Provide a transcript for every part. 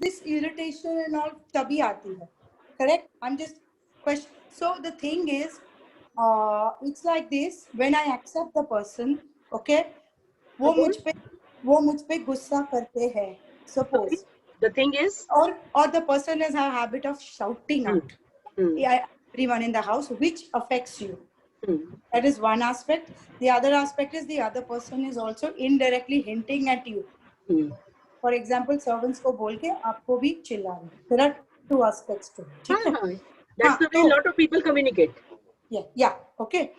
this irritation and all तभी आती है, correct? I'm just question. So the thing is, it's like this. When I accept the person, okay, वो मुझ पे गुस्सा करते हैं. Suppose the thing is, or the person has a habit of shouting out. Everyone in the house, which affects you. That is one aspect. The other aspect is the other person is also indirectly hinting at you. For example, servants को बोल के आपको भी चिल्ला रहे. There are two aspects to it. That's the way a lot of people communicate. Yeah, okay.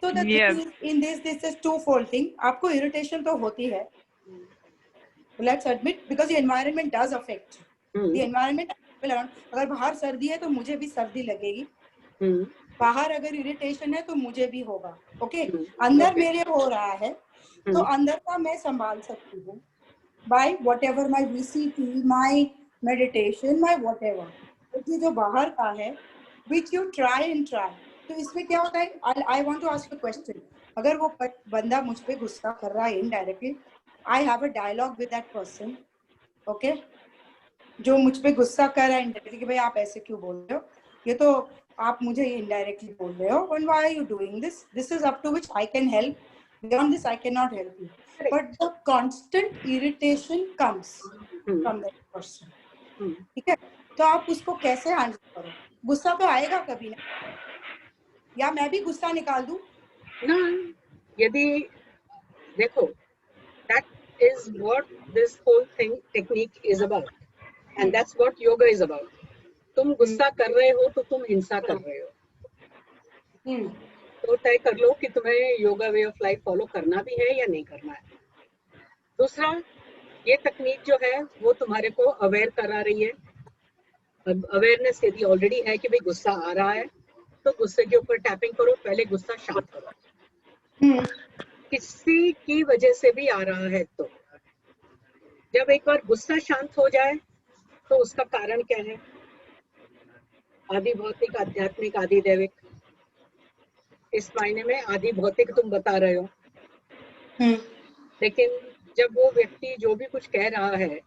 So the thing is, in this is twofold thing. आपको irritation तो होती है. Let's admit, because the environment does affect you. The environment अगर बाहर सर्दी है तो मुझे भी सर्दी लगेगी. बाहर अगर इरिटेशन है तो मुझे भी होगा. ओके, अंदर मेरे हो रहा है तो अंदर का मैं संभाल सकती हूँ by whatever my VCT, my meditation, my whatever. क्योंकि जो बाहर का है which you try. तो इसमें क्या होता है? I want to ask you a question. अगर वो बंदा मुझ पे गुस्सा कर रहा है indirectly, I have a dialogue with that person. Okay? जो मुझ पे गुस्सा कर रहा है indirectly कि भाई आप ऐसे क्यों बोल रहे हो? ये तो आप मुझे indirectly बोल रहे हो. And why are you doing this? This is up to which I can help. Beyond this, I cannot help you. But the constant irritation comes from that person. ठीक है? तो आप उसको कैसे हैंडल करो? गुस्सा तो आएगा कभी ना, या मैं भी गुस्सा निकाल दूं? ना, यदि देखो, that is what this whole thing technique is about, and that's what yoga is about. तुम गुस्सा कर रहे हो तो तुम हिंसा कर रहे हो. तो तय कर लो कि तुम्हें yoga way of life follow करना भी है या नहीं करना है. दूसरा, ये तकनीक जो है वो तुम्हारे को अवेयर करा रही है. अवेयरनेस यदि ऑलरेडी है कि भाई गुस्सा आ रहा है तो गुस्से के ऊपर टैपिंग करो. पहले गुस्सा शांत करो. किसी की वजह से भी आ रहा है तो जब एक बार गुस्सा शांत हो जाए तो उसका कारण क्या है? आदि भौतिक, आध्यात्मिक, आदि दैविक. इस मायने में आदि भौतिक तुम बता रहे हो, लेकिन जब वो व्यक्ति जो भी कुछ कह रहा है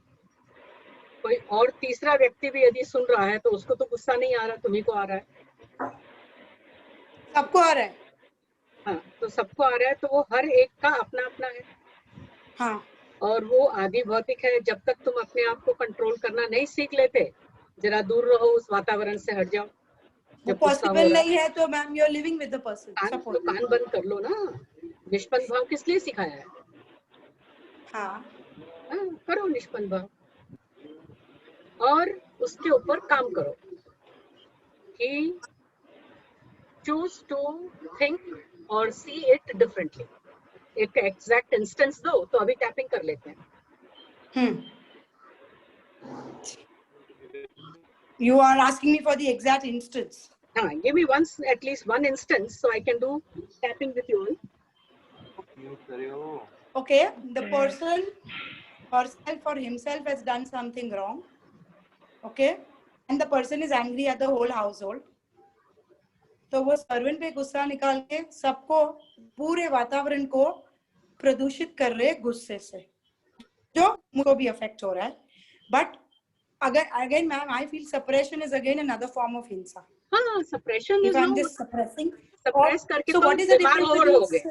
कोई और तीसरा व्यक्ति भी यदि सुन रहा है तो उसको तो गुस्सा नहीं आ रहा, तुम्ही को आ रहा है. सबको आ रहा है. हाँ, तो सबको आ रहा है तो वो हर एक का अपना अपना है. हाँ. और वो आदि भौतिक है. जब तक तुम अपने आप को कंट्रोल करना नहीं सीख लेते, जरा दूर रहो, उस वातावरण से हट जाओ. जब पॉसिबल नहीं है तो ma'am you are living with the person. कान बंद कर लो ना. निष्पन्न भाव किस लिए सिखाया है? हाँ, करो निष्पन्न भाव और उसके ऊपर काम करो कि choose to think or see it differently. एक एग्जैक्ट इंस्टेंस दो तो अभी टैपिंग कर लेते हैं. You are asking me for the exact instance. Give me at least one instance so I can do tapping with you all. Okay, the person herself or himself has done something wrong. Okay, and the person is angry at the whole household. तो वो servant पे गुस्सा निकाल के सबको, पूरे वातावरण को प्रदूषित कर रहे गुस्से से, जो मुझको भी अफेक्ट हो रहा है. But again ma'am, I feel suppression is again another form of hinsa. हाँ, suppression is I'm just suppressing. Suppress करके so तो what is the बीमार हो गए.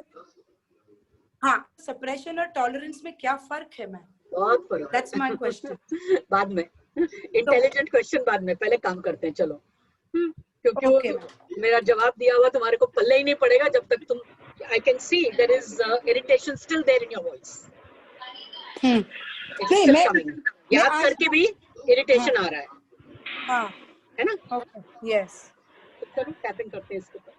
हाँ, suppression और tolerance में क्या फर्क है मैम? बहुत फर्क. That's my question. बाद में इंटेलिजेंट क्वेश्चन बाद में, पहले काम करते हैं. चलो. क्योंकि मेरा जवाब दिया हुआ तुम्हारे को पल्ले ही नहीं पड़ेगा जब तक तुम I can see there is irritation still there in your voice. It's still coming. याद करके भी इरिटेशन आ रहा है. हाँ, है ना? Okay, yes. तो चलो टैपिंग करते हैं इसके ऊपर.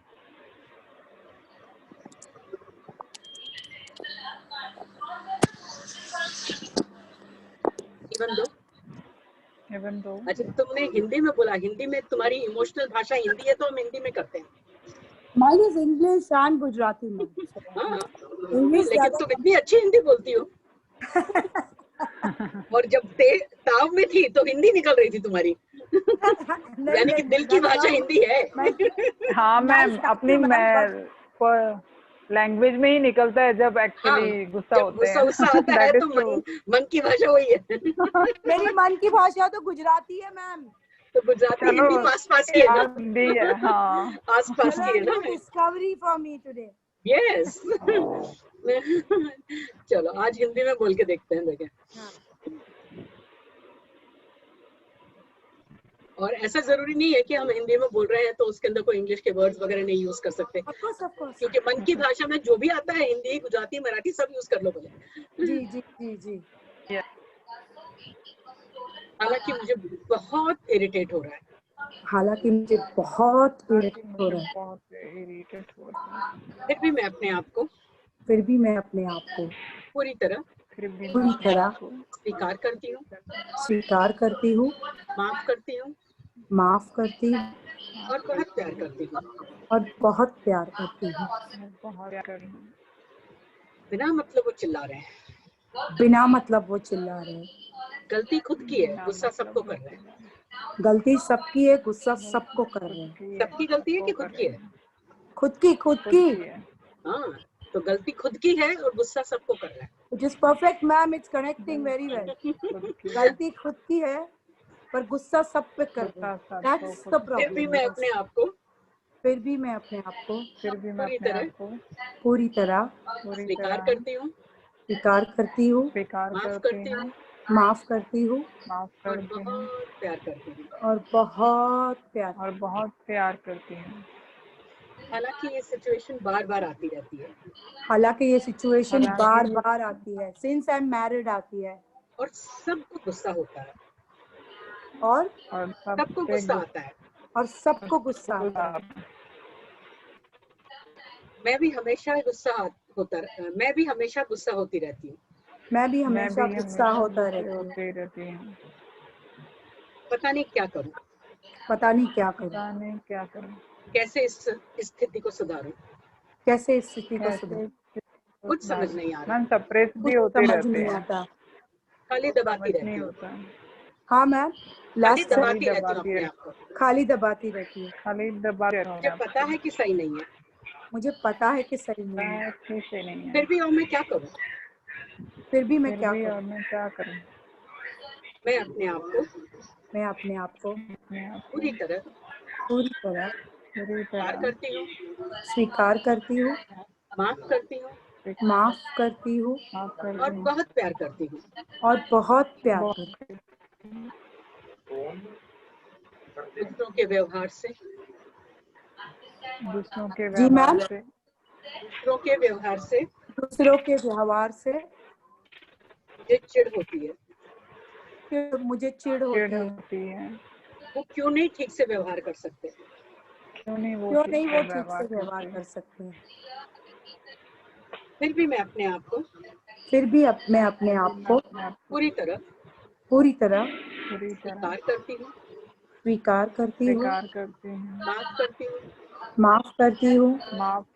even though अच्छा, तुमने हिंदी में बोला. हिंदी में तुम्हारी इमोशनल भाषा हिंदी है तो हम हिंदी में करते हैं. Mine is English and Gujarati. हाँ, लेकिन तुम इतनी अच्छी हिंदी बोलती हो. और जब ताव में थी तो हिंदी निकल रही थी तुम्हारी. यानी कि दिल की भाषा हिंदी है. हाँ मैम, अपनी लैंग्वेज में ही निकलता है जब एक्चुअली गुस्सा होते हैं। गुस्सा आता है तो मन की भाषा वही है। मेरी मन की भाषा तो गुजराती है मैम। तो गुजराती हिंदी आसपास की है ना? हिंदी है, हाँ आसपास की है ना? Discovery for me today. Yes. चलो आज हिंदी में बोल के देखते हैं, देखें। और ऐसा जरूरी नहीं है कि हम हिंदी में बोल रहे हैं तो उसके अंदर कोई इंग्लिश के वर्ड्स वगैरह नहीं यूज कर सकते, क्योंकि मन की भाषा में जो भी आता है, हिंदी, गुजराती, मराठी, सब यूज कर लो बोले। जी जी जी जी। हालांकि मुझे बहुत इरिटेट हो रहा है, हालांकि मुझे बहुत इरिटेट हो रहा है, बहुत इरिटेट हो रहा है। फिर भी मैं अपने आप को पूरी तरह स्वीकार करती हूँ, माफ करती हूँ और बहुत प्यार करती हूँ। बिना मतलब वो चिल्ला रहे हैं, गलती खुद की है, गुस्सा सबको कर रहे हैं। गलती सबकी है, गुस्सा सबको कर रहे हैं। सबकी गलती है कि खुद की है? खुद की। हाँ, तो गलती खुद की है और गुस्सा सबको कर रहा है। Which is perfect, ma'am. It's connecting very well. गलती खुद की है, पर गुस्सा सब पे कर रहे हैं। That's the problem. फिर भी मैं अपने आप को पूरी तरह स्वीकार करती हूँ, माफ करती हूँ और बहुत प्यार करती हूँ। हालांकि ये सिचुएशन बार बार आती रहती है, Since I'm married आती है, और सबको गुस्सा होता है, और सबको गुस्सा आता है, और सबको गुस्सा आता है। मैं भी हमेशा गुस्सा होती रहती हूँ। मैं भी हमेशा गुस्सा होता रहती हूँ। पता नहीं क्या करूँ, कैसे इस स्थिति को सुधारूं, कुछ समझ नहीं आ रहा। सप्रेस भी होते रहते हैं, खाली दबाती रहती हूँ। हाँ मैम, लास्ट खाली दबाती रहती हूँ। मुझे पता है कि सही नहीं है, फिर भी और मैं क्या करूँ? मैं अपने आप को पूरी तरह स्वीकार करती हूँ, माफ करती हूँ और बहुत प्यार करती हूँ। दूसरों के व्यवहार से मुझे चिढ़ होती है। वो क्यों नहीं ठीक से व्यवहार कर सकते? फिर भी मैं अपने आप को पूरी तरह स्वीकार करती हूँ, माफ करती हूँ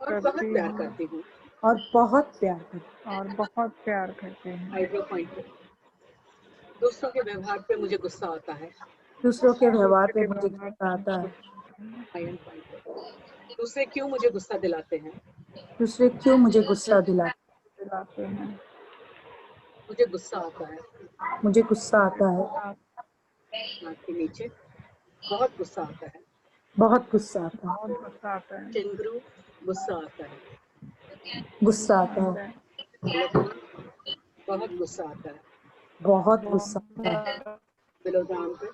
और बहुत प्यार करती हूँ। Hydro point. दूसरों के व्यवहार पे मुझे गुस्सा आता है। दूसरे क्यों मुझे गुस्सा दिलाते हैं? मुझे गुस्सा आता है। नाक के नीचे बहुत गुस्सा आता है। चिंगरू गुस्सा आता है। बहुत गुस्सा आता है। बिलोदाम पे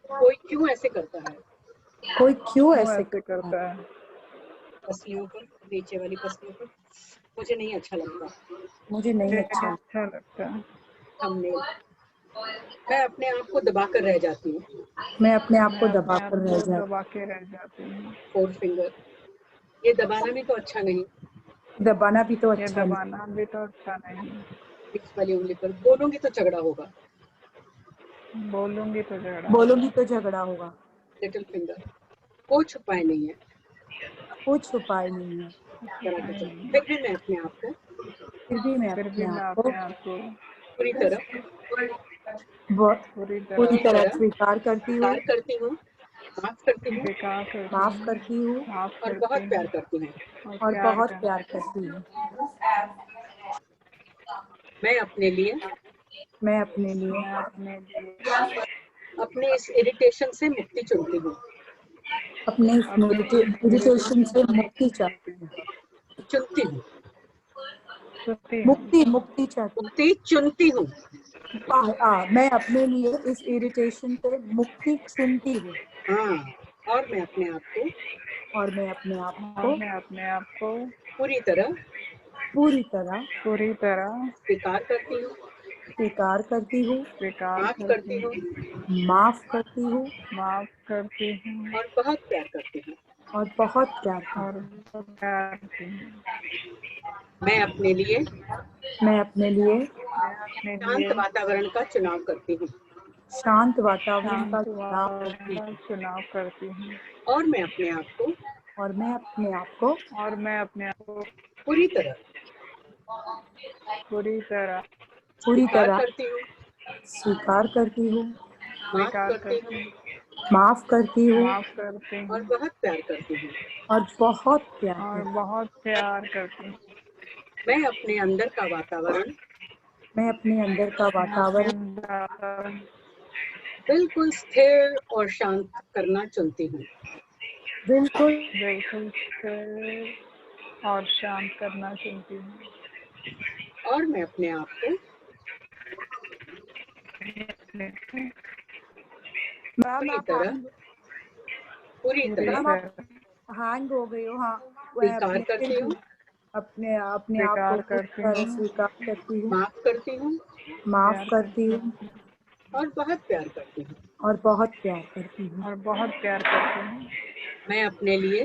कोई क्यों ऐसे करता है? पसलियों पर, नीचे वाली पसलियों पर मुझे नहीं अच्छा लगता। थंबनेल। मैं अपने आप को दबा कर रह जाती हूँ। Four finger. ये दबाना भी तो अच्छा नहीं। बीच वाली उंगली पर बोलूंगी तो झगड़ा होगा। Little finger. कोई छुपाए नहीं है। फिर भी मैं अपने आप को पूरी तरह स्वीकार करती हूँ, माफ करती हूँ, माफ करती हूँ और बहुत प्यार करती हूँ। और बहुत प्यार करती हूँ। मैं अपने लिए अपने इस इरिटेशन से मुक्ति चुनती हूँ। अपने इरिटेशन से मुक्ति चाहती हूँ। चुनती हूँ, मुक्ति चाहती मुक्ति चुनती हूँ। मैं अपने लिए इस इरिटेशन से मुक्ति चुनती हूँ। हाँ, और मैं अपने आप को पूरी तरह स्वीकार करती हूँ, माफ करती हूँ और बहुत प्यार करती हूँ। मैं अपने लिए शांत वातावरण का चुनाव करती हूँ। और मैं अपने आप को पूरी तरह स्वीकार करती हूँ, माफ करती हूँ और बहुत प्यार करती हूँ। मैं अपने अंदर का वातावरण बिल्कुल स्थिर और शांत करना चुनती हूँ। और मैं अपने आप को पूरी तरह हैंग हो गई हो। हाँ, स्वीकार करती हूँ, अपने आप को स्वीकार करती हूँ, माफ करती हूँ माफ करती हूँ और बहुत प्यार करती हूँ। मैं अपने लिए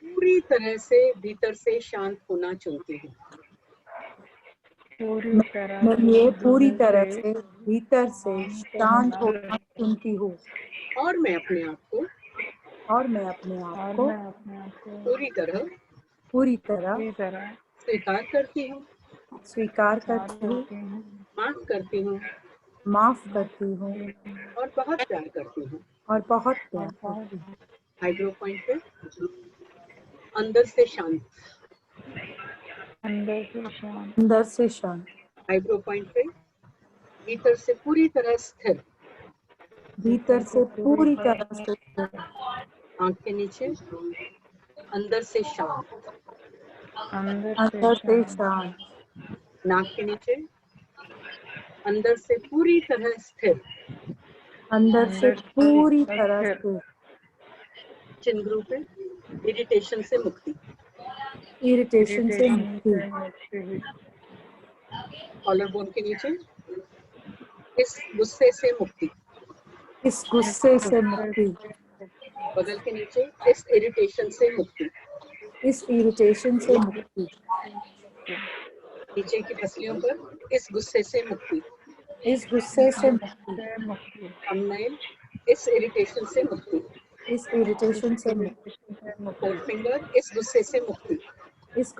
पूरी तरह से भीतर से शांत होना चुनती हूँ। पूरी तरह से भीतर से शांत होना चुनती हूँ। और मैं अपने आप को पूरी तरह स्वीकार करती हूँ, माफ करती हूँ और बहुत प्यार करती हूँ। हाइड्रो पॉइंट पे अंदर से शांत, हाइड्रो पॉइंट पे भीतर से पूरी तरह स्थिर, आंख के नीचे अंदर से शांत, नाक के नीचे अंदर से पूरी तरह स्थिर, चिन्ह पे इरिटेशन से मुक्ति, कॉलर बोन के नीचे इस गुस्से से मुक्ति, बगल के नीचे इस इरिटेशन से मुक्ति, नीचे की पसलियों पर इस गुस्से से मुक्ति, थंबनेल इस इरिटेशन से मुक्ति, फोर्थ फिंगर इस गुस्से से मुक्ति, इस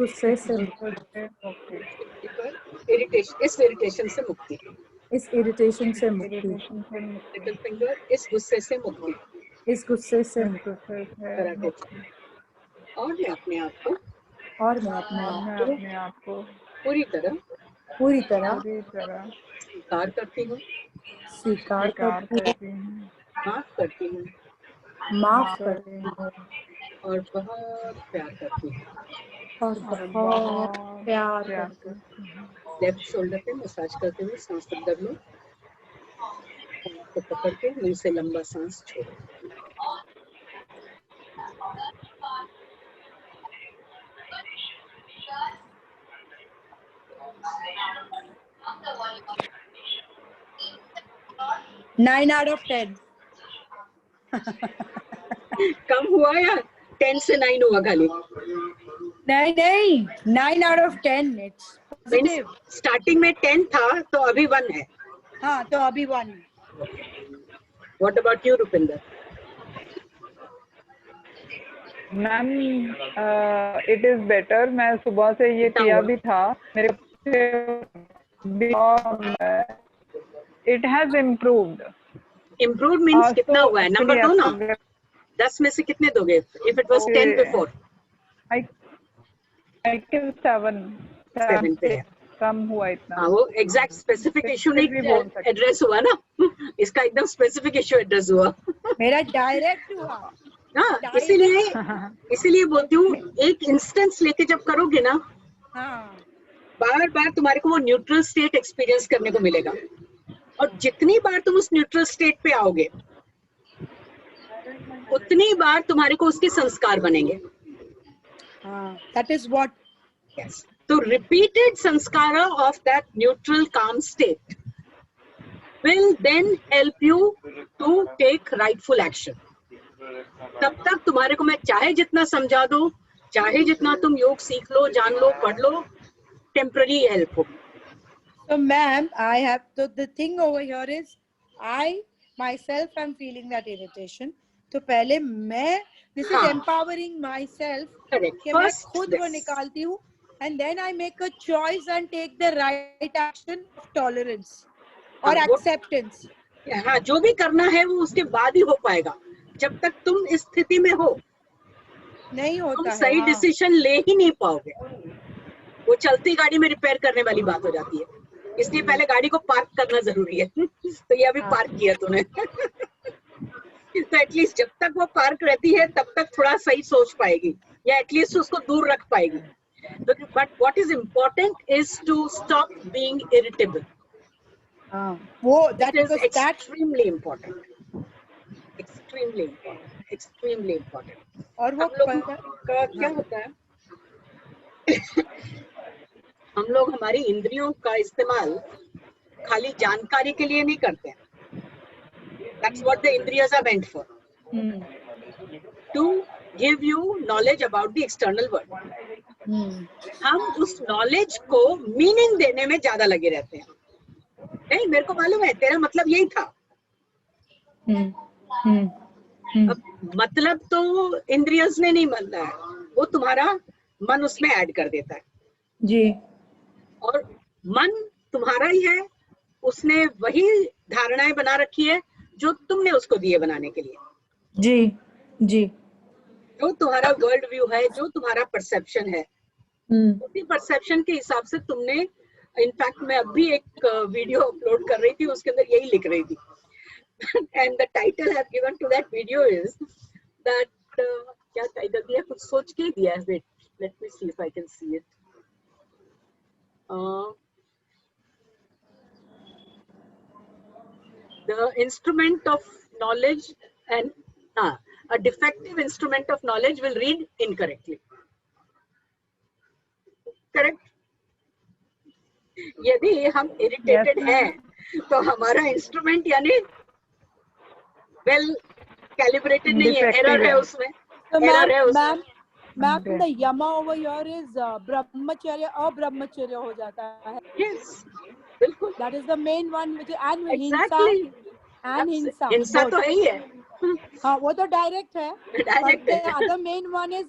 इरिटेशन से मुक्ति, लिटिल फिंगर इस गुस्से से मुक्ति, और मैं अपने आप को पूरी तरह स्वीकार करती हूँ, माफ करती हूँ और बहुत प्यार करती हूँ। लेफ्ट शोल्डर पे मसाज करते हुए सांस अंदर लो, को पकड़ के मुंह से लंबा सांस छोड़ो। Nine out of 10. कम हुआ या 10 से 9 हुआ खाली? नहीं 9 out of 10. It's positive. Starting में 10 था तो अभी 1 है। हाँ तो अभी 1। What about you, Rupinder? Ma'am it is better. मैं सुबह से ये किया भी था, मेरे it has improved. Improve means कितना हुआ है, नंबर दो ना, अगर 10 में से कितने दोगे? If it was 10 before, I can 7 पे है। कम हुआ इतना। हाँ, वो एग्जैक्ट स्पेसिफिक इशू नहीं बोल सकते। एड्रेस हुआ ना, इसका एकदम स्पेसिफिक इशू एड्रेस हुआ। मेरा डायरेक्ट हुआ। हाँ, इसीलिए बोलती हूँ, एक इंस्टेंस लेके जब करोगे ना, हाँ, बार बार तुम्हारे को वो न्यूट्रल स्टेट एक्सपीरियंस करने को मिलेगा, और जितनी बार तुम उस न्यूट्रल स्टेट पे आओगे, उतनी बार तुम्हारे को उसके संस्कार बनेंगे। that is what. Yes. So repeated sanskara of that neutral calm state will then help you to take rightful action. तब तक तुम्हारे को मैं चाहे जितना समझा दो, चाहे जितना तुम योग सीख लो, जान लो, पढ़ लो, temporary help होगी। So ma'am, I have the thing over here is I myself am feeling that irritation. तो पहले मैं this is empowering myself कि मैं खुद वो निकालती हूँ, and then I make a choice and take the right action of tolerance or acceptance. हाँ, जो भी करना है वो उसके बाद ही हो पाएगा। जब तक तुम इस स्थिति में हो, नहीं होता तुम है, सही डिसीजन ले ही नहीं पाओगे। वो चलती गाड़ी में रिपेयर करने वाली बात हो जाती है, इसलिए पहले गाड़ी को पार्क करना जरूरी है। तो ये अभी पार्क किया तूने। तो एटलीस्ट जब तक वो पार्क रहती है तब तक थोड़ा सही सोच पाएगी, या एटलीस्ट उसको दूर रख पाएगी। But what is important is to stop being irritable. वो that is extremely important, extremely important, extremely important. और वो हम लोग का क्या होता है, हम लोग हमारी इंद्रियों का इस्तेमाल खाली जानकारी के लिए नहीं करते हैं। That's what the indriyas are meant for. To give you knowledge about the external world. हम उस knowledge को meaning देने में ज्यादा लगे रहते हैं। नहीं, मेरे को मालूम है तेरा मतलब यही था। अब मतलब तो इंद्रियस ने नहीं बनता है, वो तुम्हारा मन उसमें ऐड कर देता है जी, और मन तुम्हारा ही है, उसने वही धारणाएं बना रखी है जो तुमने उसको दिए बनाने के लिए। जी जी, जो तुम्हारा वर्ल्ड व्यू है, जो तुम्हारा परसेप्शन है, उसी परसेप्शन के हिसाब से तुमने, इनफैक्ट मैं अभी एक वीडियो अपलोड कर रही थी, उसके अंदर यही लिख रही थी। And the title I have given to that video is that, क्या टाइटल दिया, कुछ सोच के दिया है, wait let me see if I can see it. The instrument of knowledge and a defective instrument of knowledge will read incorrectly. Correct? यदि हम irritated हैं तो हमारा इंस्ट्रूमेंट यानी well calibrated नहीं है, error है उसमें, error है उसमें। Ma'am, the yama over here is brahmacharya or brahmacharya हो जाता है। Yes, बिल्कुल। That is the main one which is and exactly. hinsa हिंसा तो है ही है। हाँ, वो तो डायरेक्ट है। डायरेक्ट है। The other main one is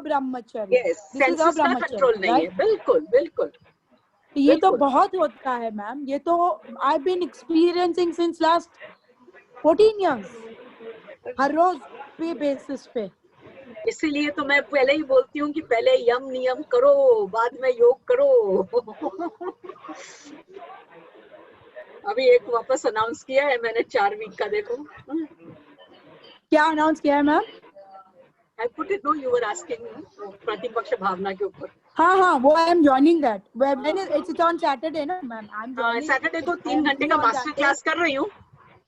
brahmacharya. Yes, senses का कंट्रोल नहीं है, बिल्कुल बिल्कुल। ये तो बहुत होता है मैम, ये तो I've been experiencing since last 14 years, हर रोज पे बेसिस पे। इसीलिए तो मैं पहले ही बोलती हूँ कि पहले यम नियम करो, बाद में योग करो। अभी एक वापस अनाउंस किया है मैंने 4 वीक का, देखो। क्या अनाउंस किया है ma'am? I put it, no, you were asking प्रतिपक्ष भावना के ऊपर। हाँ, वो I am joining that. When it's on Saturday ना मैम, I'm joining। सैटरडे को 3 घंटे का मास्टर क्लास कर रही हूँ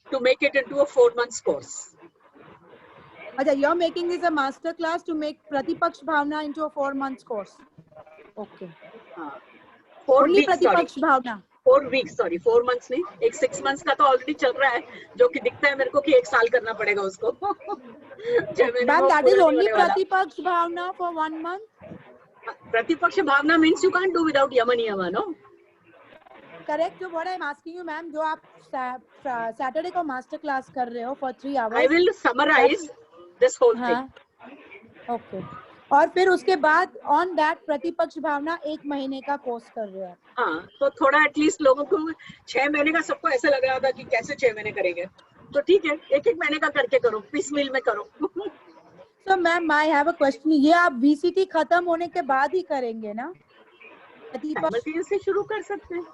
to make it into a 4 months course. अच्छा, you're making this a master class to make प्रतिपक्ष भावना into a 4 months course. Okay. हाँ, 4 Only weeks, प्रतिपक्ष भावना। 4 weeks, sorry, 4 months नहीं, एक 6 months का तो ऑलरेडी चल रहा है, जो कि दिखता है मेरे को कि 1 साल करना पड़ेगा उसको। Ma'am, that is only प्रतिपक्ष भावना for 1 month. प्रतिपक्ष भावना means you can't do without yama niyama, no? Correct. So what I'm asking you, ma'am, जो आप Saturday को master class कर रहे हो for 3 hours. I will summarize this whole thing. Okay. और फिर उसके बाद on that प्रतिपक्ष भावना 1 महीने का कोर्स कर रहे हो। हाँ, तो थोड़ा एटलीस्ट लोगों को 6 महीने का, सबको ऐसा लग रहा था कि कैसे 6 महीने करेंगे, तो ठीक है, एक एक महीने का करके करो, पीस मील में करो। तो ma'am I have a question, ये आप VCT खत्म होने के बाद ही करेंगे ना? साइमल्टेनियस से शुरू कर सकते हैं,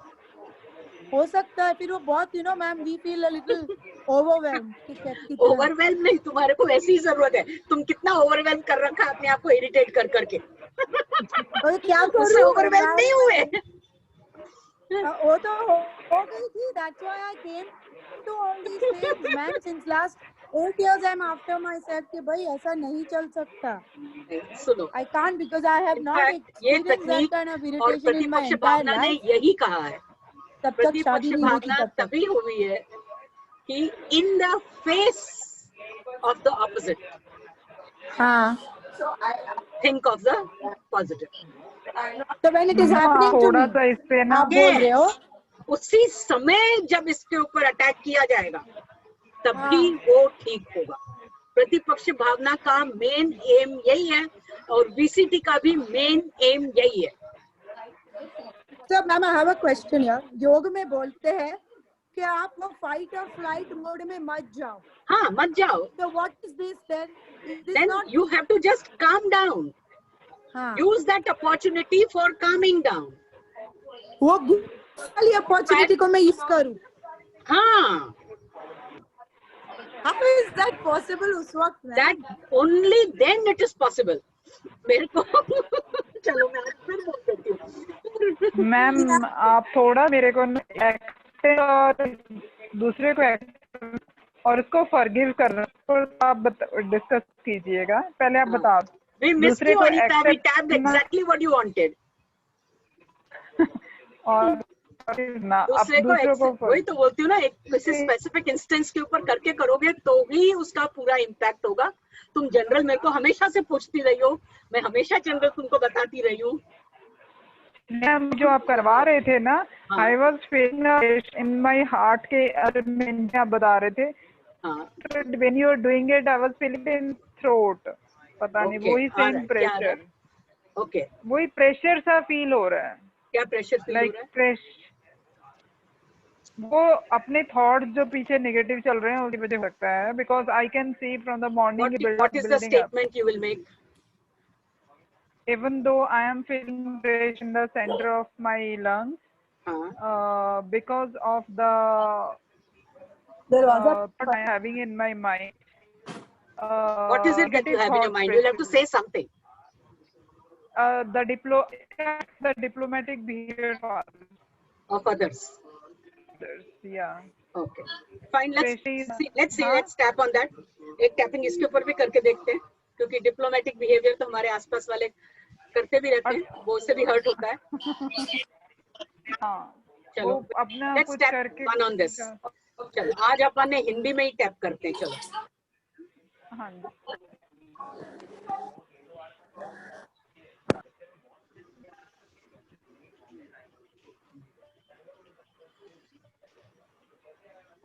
हो सकता है फिर वो बहुत ma'am we feel a little overwhelmed. Overwhelm नहीं, तुम्हारे को ऐसी ही जरूरत है, तुम कितना ओवरवेल्म कर रखा है अपने आप को इरिटेट कर करके। तो क्या उससे ओवरवेल्म नहीं हुए। वो तो हो गई थी, that's why I came to all these things ma'am since last 8 years I am after myself कि भाई ऐसा नहीं चल सकता। सुनो, I can't because I have not ये एक्सपीरियंस्ड दैट काइंड ऑफ तकनीक और इरिटेशन इन माय प्रतिपक्ष एंटायर भावना ने लाइफ। यही कहा है, तब तक प्रतिपक्ष शादी नहीं हुई थी भावना तब तक। तभी हुई है कि in the face of the opposite हाँ, थिंक ऑफ द पॉजिटिव। तो when it is happening to थोड़ा मी, सा इससे ना आप बोल रहे हो उसी समय जब इसके ऊपर अटैक किया जाएगा तभी वो ठीक होगा। प्रतिपक्ष भावना का मेन एम यही है और VCT का भी मेन एम यही है। तो ma'am I have a question यार, योग में बोलते हैं कि आप वो फाइट और फ्लाइट मोड में मत जाओ। हाँ, मत जाओ। तो what is this then? Then you have to just calm down. हाँ, Use that opportunity for calming down. वो वाली अपॉर्चुनिटी को मैं यूज करूं? हाँ, हाउ इज दैट पॉसिबल उस वक्त में? that only then it is possible. मेरे को चलो मैं फिर बोल देती हूँ। मैम आप थोड़ा मेरे को एक्ट और दूसरे को एक्ट और उसको फॉरगिव करना तो आप डिस्कस कीजिएगा, पहले आप बता दो। We missed you, Anita. We tapped accept exactly what you wanted. और ना दूसरे को वही तो बोलती हूँ ना, एक किसी स्पेसिफिक इंस्टेंस के ऊपर करके करोगे तो ही उसका पूरा इम्पैक्ट होगा। तुम जनरल मेरे को हमेशा से पूछती रही हो, मैं हमेशा जनरल तुमको बताती रही हूँ। मैम जो आप करवा रहे थे ना, हाँ। I was feeling in my heart के आप बता रहे थे, हाँ, when you are doing it I was feeling in throat, पता नहीं Okay, वही आ रहा सेम है, क्या आ रहा है? प्रेशर, ओके, वही प्रेशर सा फील हो रहा है, क्या प्रेशर फील हो लाइक रहा है? प्रेशर, वो अपने थॉट्स जो पीछे नेगेटिव चल रहे हैं उसकी वजह लगता है, because I can C from the morning What is the building up, statement you will make? even though I am feeling pressure in the center of my lungs, हाँ, because of the thought I am having in my mind. what is it that you have in your mind? You'll have to say something. The diplomatic behavior Of others. yeah. Okay, fine. Let's Especially- see. Let's tap on that. एक tapping इसके ऊपर भी करके देखते हैं, क्योंकि diplomatic behaviour तो हमारे आसपास वाले करते भी रहते हैं, वो उससे भी हर्ट होता है। हाँ, चलो, वो अपना let's कुछ tap करके one on this. चलो, आज अपन ने हिंदी में ही टैप करते हैं। चलो, हाँ जी।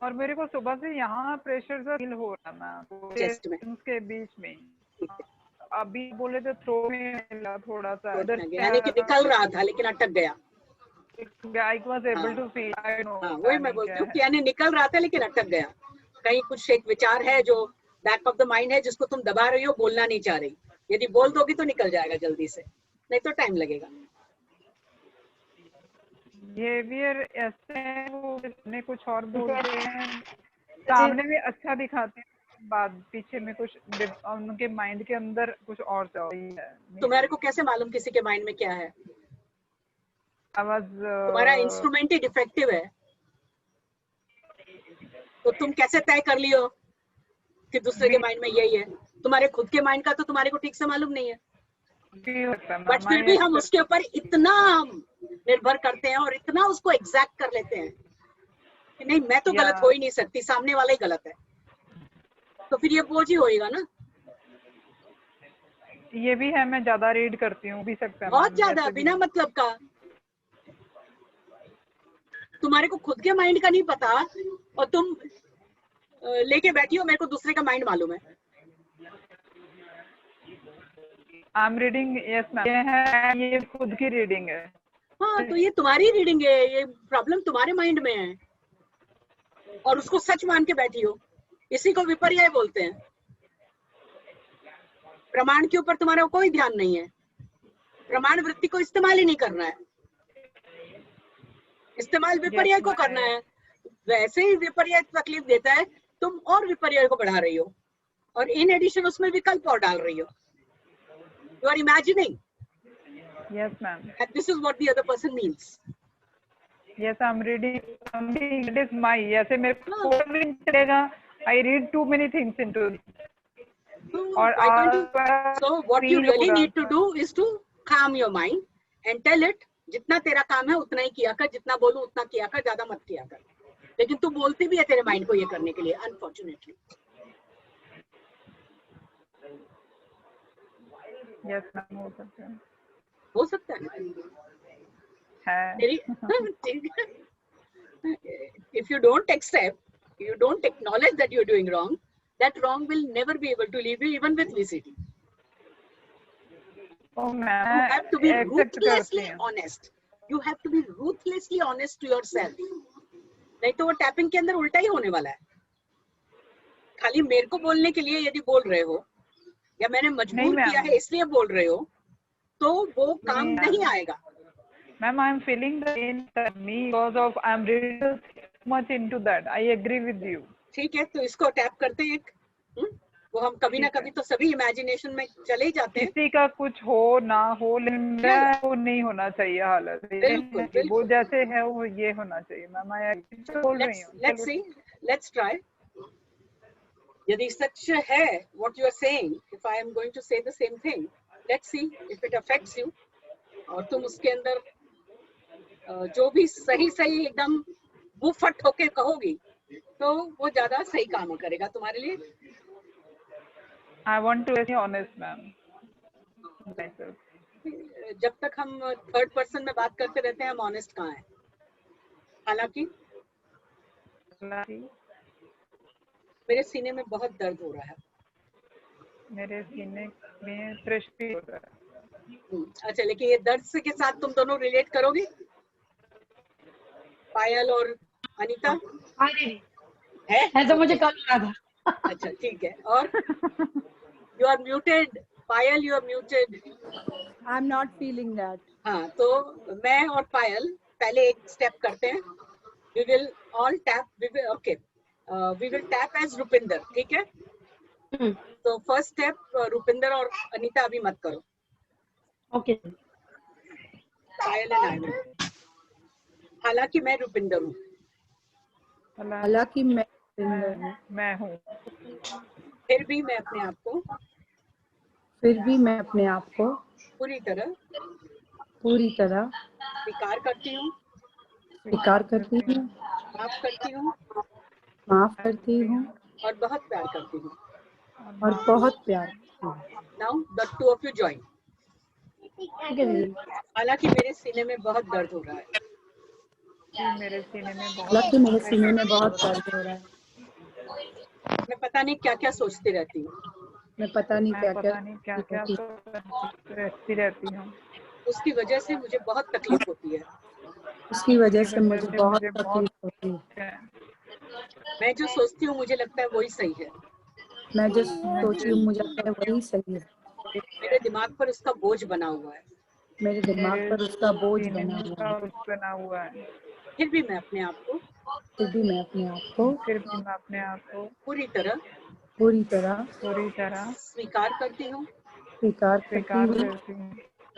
और मेरे को सुबह से यहाँ प्रेशर सा फील हो रहा ना चेस्ट में, के बीच में, अभी बोले तो थ्रो में मिला थोड़ा सा इधर, यानी कि निकल रहा था लेकिन अटक गया। I was able to feel, I know, हाँ, वही मैं बोलती हूँ कि यानी निकल रहा था लेकिन अटक गया। कहीं कुछ एक विचार है जो बैक ऑफ द माइंड है जिसको तुम दबा रही हो, बोलना नहीं चाह रही। यदि बोल दोगी तो निकल जाएगा जल्दी से, नहीं तो टाइम लगेगा। बिहेवियर ऐसे है, वो ने कुछ और बोलते हैं, सामने में अच्छा दिखाते हैं, बाद पीछे में कुछ उनके माइंड के अंदर कुछ और चल रही है। तुम्हारे को कैसे मालूम किसी के माइंड में क्या है? आवाज तुम्हारा इंस्ट्रूमेंट ही डिफेक्टिव है, तो तुम कैसे तय कर लियो कि दूसरे के माइंड में यही है? तुम्हारे खुद के माइंड का तो तुम्हारे को ठीक से मालूम नहीं है, बट फिर भी हम उसके ऊपर इतना निर्भर करते हैं और इतना उसको एग्जैक्ट कर लेते हैं कि नहीं, मैं तो गलत हो ही नहीं सकती, सामने वाला ही गलत है, तो फिर ये बोझ ही होएगा ना। ये भी है, मैं ज्यादा रीड करती हूँ भी सकता है, बहुत ज्यादा, बिना मतलब का। तुम्हारे को खुद के माइंड का नहीं पता और तुम लेके बैठी हो मेरे को दूसरे का माइंड मालूम है। I am reading, yes ma'am, ये है, ये खुद की रीडिंग है। हाँ, तो ये तुम्हारी रीडिंग है, ये प्रॉब्लम तुम्हारे माइंड में है और उसको सच मान के बैठी हो। इसी को विपर्य बोलते हैं। प्रमाण के ऊपर तुम्हारा कोई ध्यान नहीं है, प्रमाण वृत्ति को इस्तेमाल ही नहीं करना है, इस्तेमाल विपर्य को करना है। वैसे ही विपर्य तकलीफ देता है, तुम और विपर्य को बढ़ा रही हो और इन एडिशन उसमें विकल्प और डाल रही हो। You are imagining. Yes, ma'am. And this is what the other person means. Yes, I'm reading. It is my. ऐसे मेरे को नहीं चलेगा. I read too many things into it. और So what you really need to do is to calm your mind and tell it, जितना तेरा काम है उतना ही किया कर, जितना बोलूं उतना किया कर, ज्यादा मत किया कर। लेकिन तू बोलती भी है तेरे माइंड को ये करने के लिए, अनफॉर्चुनेटली। Yes, ma'am, हो सकता है। हो सकता है। If you don't accept, you don't acknowledge that you're doing wrong, that wrong will never be able to leave you, even with VCT. Oh, You मैं have to be accept ruthlessly करती हूँ। honest. You have to be ruthlessly honest to yourself. नहीं तो वो tapping के अंदर उल्टा ही होने वाला है। खाली मेरे को बोलने के लिए यदि बोल रहे हो या मैंने मजबूर किया है इसलिए बोल रहे हो, तो वो काम नहीं आएगा। Ma'am, I'm feeling the pain in me because of I'm reading too much into that. I agree with you. ठीक है, तो इसको टैप करते हैं एक। वो हम कभी ना कभी तो सभी इमेजिनेशन में चले ही जाते हैं। किसी का कुछ हो ना हो, लेकिन वो नहीं होना चाहिए हालत। बिल्कुल, वो जैसे है वो ये होना चाहिए। मैम, मैं बोल रही हूँ। Let's see, let's try. यदि सच है what you are saying, if I am going to say the same thing, let's see if it affects you. और तुम उसके अंदर जो भी सही सही एकदम मुंहफट होके कहोगी, तो वो ज्यादा सही काम करेगा तुम्हारे लिए। I want to be honest, ma'am. जब तक हम थर्ड पर्सन में बात करते रहते हैं, हम ऑनेस्ट कहाँ हैं? हालांकि मेरे सीने में बहुत दर्द हो रहा है। मेरे सीने में सृष्टि हो रहा है। अच्छा, लेकिन ये दर्द से के साथ तुम दोनों रिलेट करोगी? पायल और अनीता? हाँ दीदी, है तो मुझे कल लगा था। अच्छा, ठीक है। और you are muted, Payal, you are muted. I'm not feeling that. हाँ, तो मैं और पायल पहले एक स्टेप करते हैं। We will all tap. Okay. We will tap as Rupinder, ठीक है? तो फर्स्ट स्टेप रुपिंदर और अनीता अभी मत करो। Okay. Payal and I will. हालांकि मैं रुपिंदर हूँ। हालांकि मैं हूँ। फिर भी मैं अपने आप को पूरी तरह स्वीकार करती हूँ, माफ करती हूँ और बहुत प्यार करती हूँ। Now the two of you join. हालांकि मेरे सीने में बहुत दर्द हो रहा है। मेरे सीने में बहुत दर्द हो रहा है। मैं पता नहीं क्या क्या सोचती रहती हूँ। सोचती रहती हूँ। उसकी वजह से मुझे बहुत तकलीफ होती है। मैं जो सोचती हूँ मुझे लगता है वही सही है। मेरे दिमाग पर उसका बोझ बना हुआ है। बना हुआ है। फिर भी मैं अपने आप को पूरी तरह स्वीकार करती हूँ,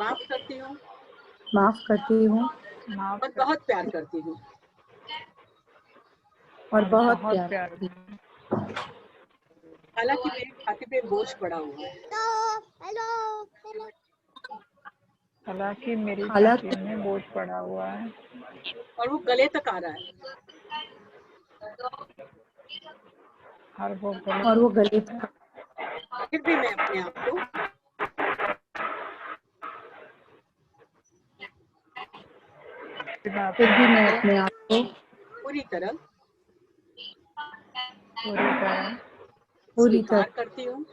माफ करती हूँ और बहुत प्यार करती हूँ। हालांकि मेरे छाती पे बोझ पड़ा हुआ है। हालांकि मेरी छाती में बोझ पड़ा हुआ है और वो गले तक आ रहा है। और वो गले फिर भी मैं अपने आप को पूरी तरह स्वीकार करती हूँ,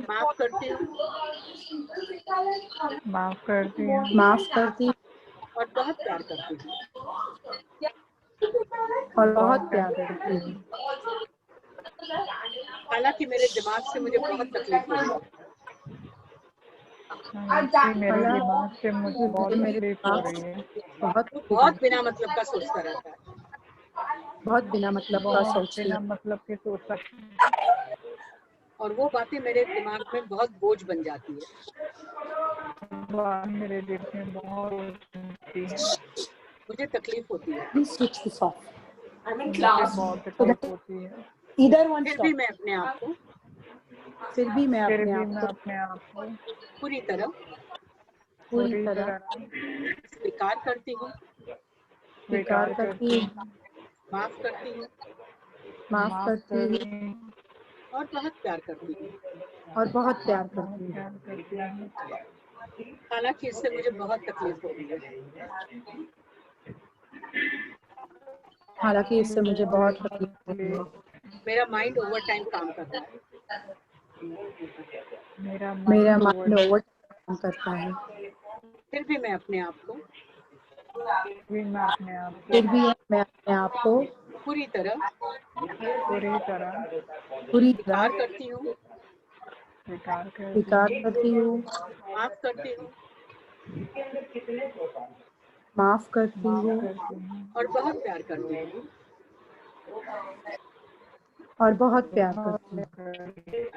माफ करती हूँ और बहुत प्यार करती हूँ। और बहुत प्यार करती हूँ। हालांकि मेरे दिमाग से मुझे बहुत तकलीफ हो रही है। मेरे दिमाग से मुझे बहुत तकलीफ हो रही है। बहुत बिना मतलब का सोचता रहता है। बहुत बिना मतलब का सोचती बिना है। मतलब के सोचता है। और वो बातें मेरे दिमाग में बहुत बोझ बन जाती है। मेरे दिल में बहुत होती है। मुझे तकलीफ होती है। Switch this of. बहुत तकलीफ होती है। इधर वन फिर भी मैं अपने आप को पूरी तरह स्वीकार करती हूँ, स्वीकार करती हूँ, माफ करती हूँ और बहुत प्यार करती हूँ। हालांकि इससे मुझे बहुत तकलीफ हो रही है। मेरा माइंड ओवर टाइम काम कर रहा है। मेरा माइंड ओवर काम करता है। फिर भी मैं अपने आप को पूरी तरह स्वीकार करती हूँ, माफ करती हूँ और बहुत प्यार करती हूँ।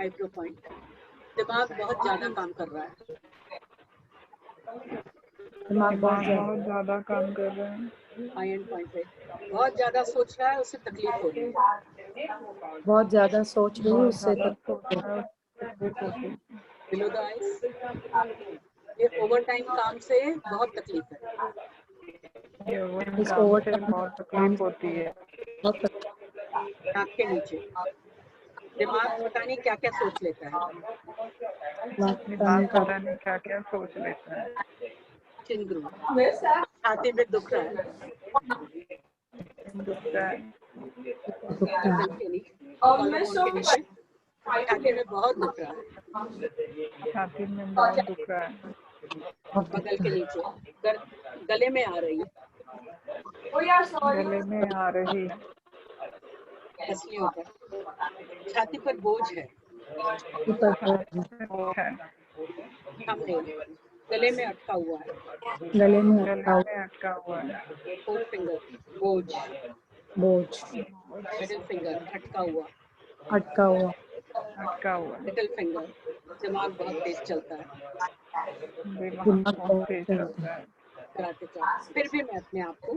Eyebrow point. दिमाग बहुत ज्यादा काम कर रहा है। आई एंड पॉइंट पे बहुत ज्यादा सोच रहा है, उससे तकलीफ हो रही है। Below the eyes. ये ओवर टाइम काम से बहुत तकलीफ है। बहुत तकलीफ होती है। नाक के नीचे दिमाग पता नहीं क्या क्या सोच लेता है। चिंगरू। छाती में दुख रहा है। छाती में बहुत दुख रहा है। बगल के नीचे गले में आ रही है। हंसलियों पर। छाती पर बोझ है। गले में अटका हुआ है। फोर्थ फिंगर बोझ। मिडिल फिंगर अटका हुआ। Little finger. दिमाग बहुत तेज चलता है। कराते चलाते। फिर भी मैं अपने आप को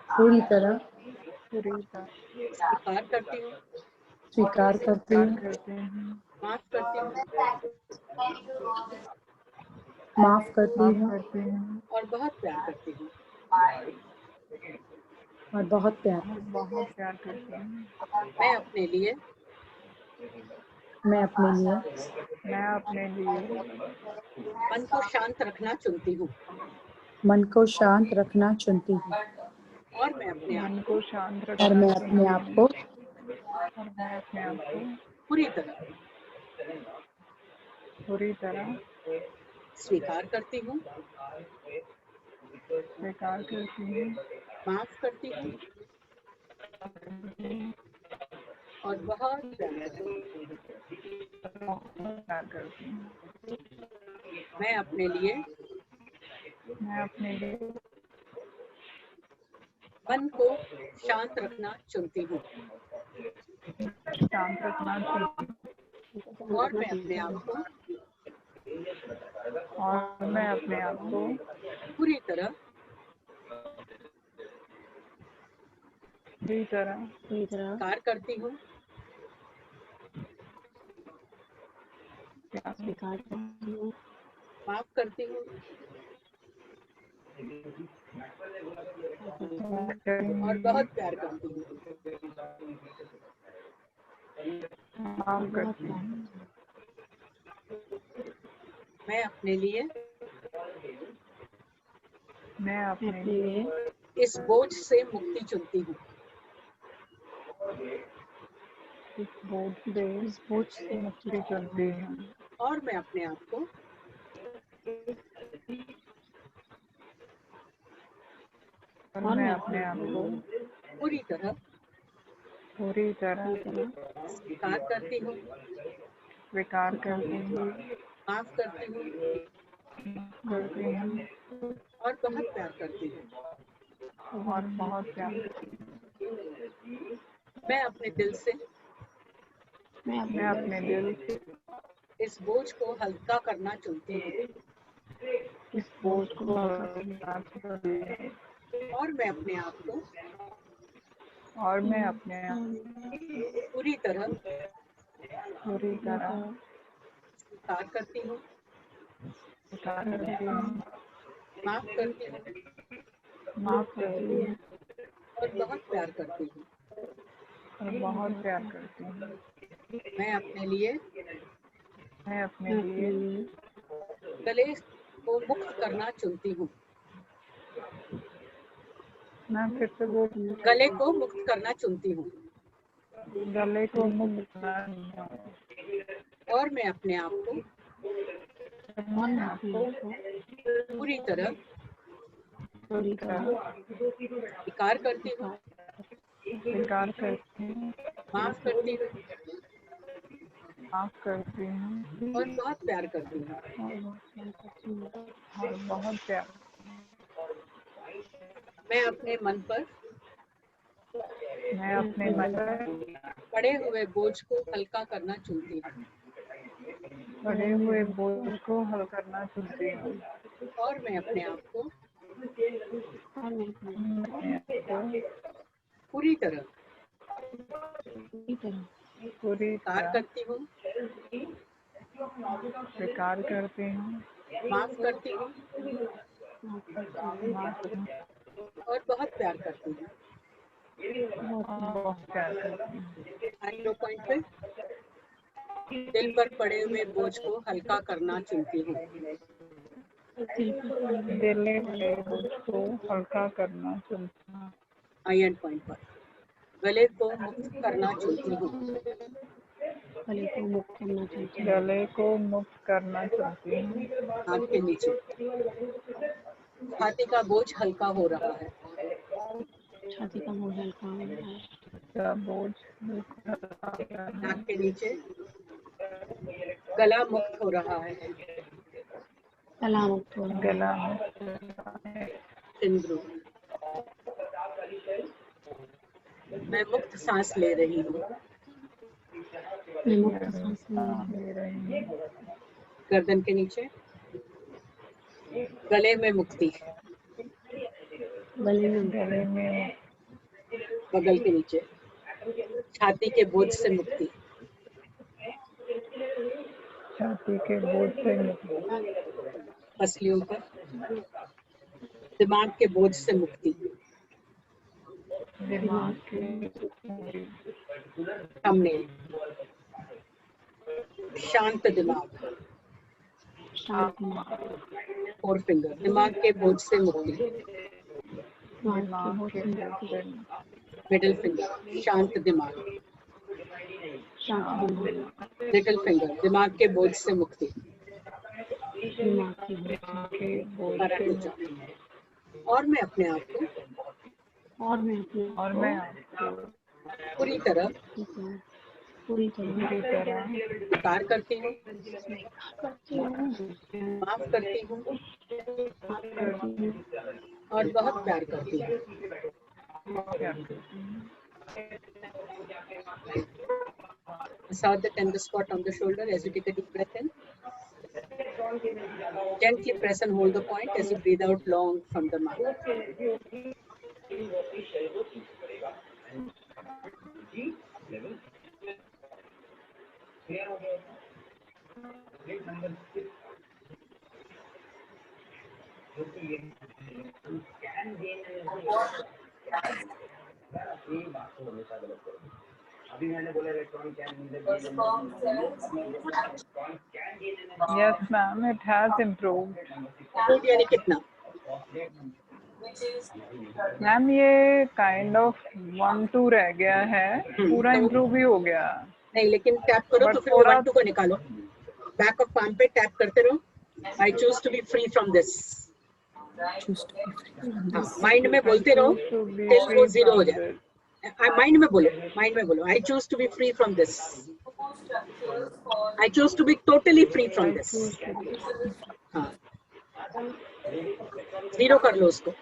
पूरी तरह स्वीकार करती हूँ, माफ करती हूँ और बहुत प्यार करती हूँ। मैं अपने लिए मन को शांत रखना चुनती हूँ। और मैं अपने आप को पूरी तरह स्वीकार करती हूँ, माफ करती हूँ और बहुत प्यार करती हूँ। मैं अपने लिए मन को शांत रखना चुनती हूँ। और मैं अपने आप को पूरी तरह स्वीकार करती हूँ, माफ करती हूँ और बहुत प्यार करती हूँ। मैं अपने लिए इस बोझ से मुक्ति चुनती हूँ। और मैं अपने आप को और मैं अपने आप को पूरी तरह स्वीकार करती हूँ, माफ करती हूँ और बहुत प्यार करती हूँ। मैं अपने दिल से इस बोझ को हल्का करना चुनती हूँ और मैं अपने आप को पूरी तरह स्वीकार करती हूँ, माफ करती हूँ और बहुत प्यार करती हूँ। मैं अपने लिए गले को मुक्त करना चुनती हूँ। गले को मुक्त करना चुनती हूँ और मैं अपने आप को पूरी तरह स्वीकार करती हूँ, माफ करती हूँ और बहुत प्यार करती हूँ। मैं अपने मन पर पड़े हुए बोझ को हल्का करना चुनती हूँ और मैं अपने आप को पूरी तरह स्वीकार करती हूँ, माफ करती हूँ और बहुत प्यार करती हूँ। आइलो पॉइंट पे दिल पर पड़े हुए बोझ को हल्का करना चुनती हूँ। आयन पॉइंट पर गले को मुक्त करना चुनती हूँ। हाथ के नीचे छाती का बोझ हल्का हो रहा है। नाक के नीचे गला मुक्त हो रहा है। सिंदूर मैं मुक्त सांस ले रही हूँ। गर्दन के नीचे गले में मुक्ति। बगल के नीचे छाती के बोझ से मुक्ति। पसलियों पर दिमाग के बोझ से मुक्ति। थंबनेल शांत दिमाग। फोर फिंगर दिमाग के बोझ से मुक्ति। मिडिल फिंगर शांत दिमाग। लिटिल फिंगर दिमाग के बोझ से मुक्ति। और मैं अपने आप को पूरी तरह स्वीकार करती हूँ, माफ करती हूँ और बहुत प्यार करती हूँ। Massage the tender spot on the shoulder as you take a deep breath in. Gently press and hold the point as you breathe out long from the mouth. Yes, ma'am, it has improved. यानी कितना? Ma'am ये kind of 1-2 रह गया है, पूरा improve भी हो गया। नहीं, लेकिन टैप करो तो फिर 1-2 को निकालो। बैक ऑफ पाम पे टैप करते रहो। I choose to be free from this. Mind में बोलते रहो टिल वो जीरो हो जाए. माइंड में बोलो I choose to be free from this. I choose to be totally free from this. हाँ, जीरो कर लो उसको.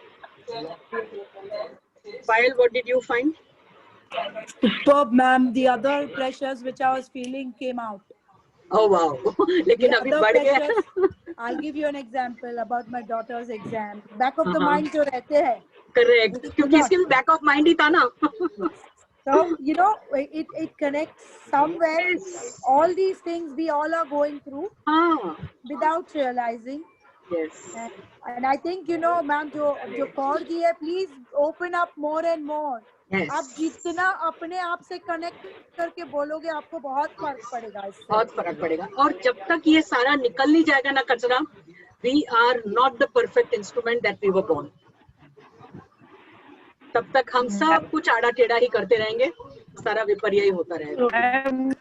Payal, what did you find? Superb, ma'am. The other pressures which I was feeling came out. Oh wow. लेकिन अभी बढ़ गया. I'll give you an example about my daughter's exam. Back of the mind जो रहते हैं. Correct. क्योंकि इसके भी back of mind ही था ना. So you know it connects somewhere. Yes. All these things we all are going through without realizing. Yes. And I think you know, ma'am, जो call दी है, please open up more and more. Yes. आप जितना अपने आप से connect करके बोलोगे आपको बहुत फर्क पड़ेगा इससे. बहुत फर्क पड़ेगा. और जब तक ये सारा निकल नहीं जाएगा ना कचरा, we are not the perfect instrument that we were born. तब तक हम सब कुछ आड़ा टेढ़ा ही करते रहेंगे, सारा विपर्य ही होता रहेगा.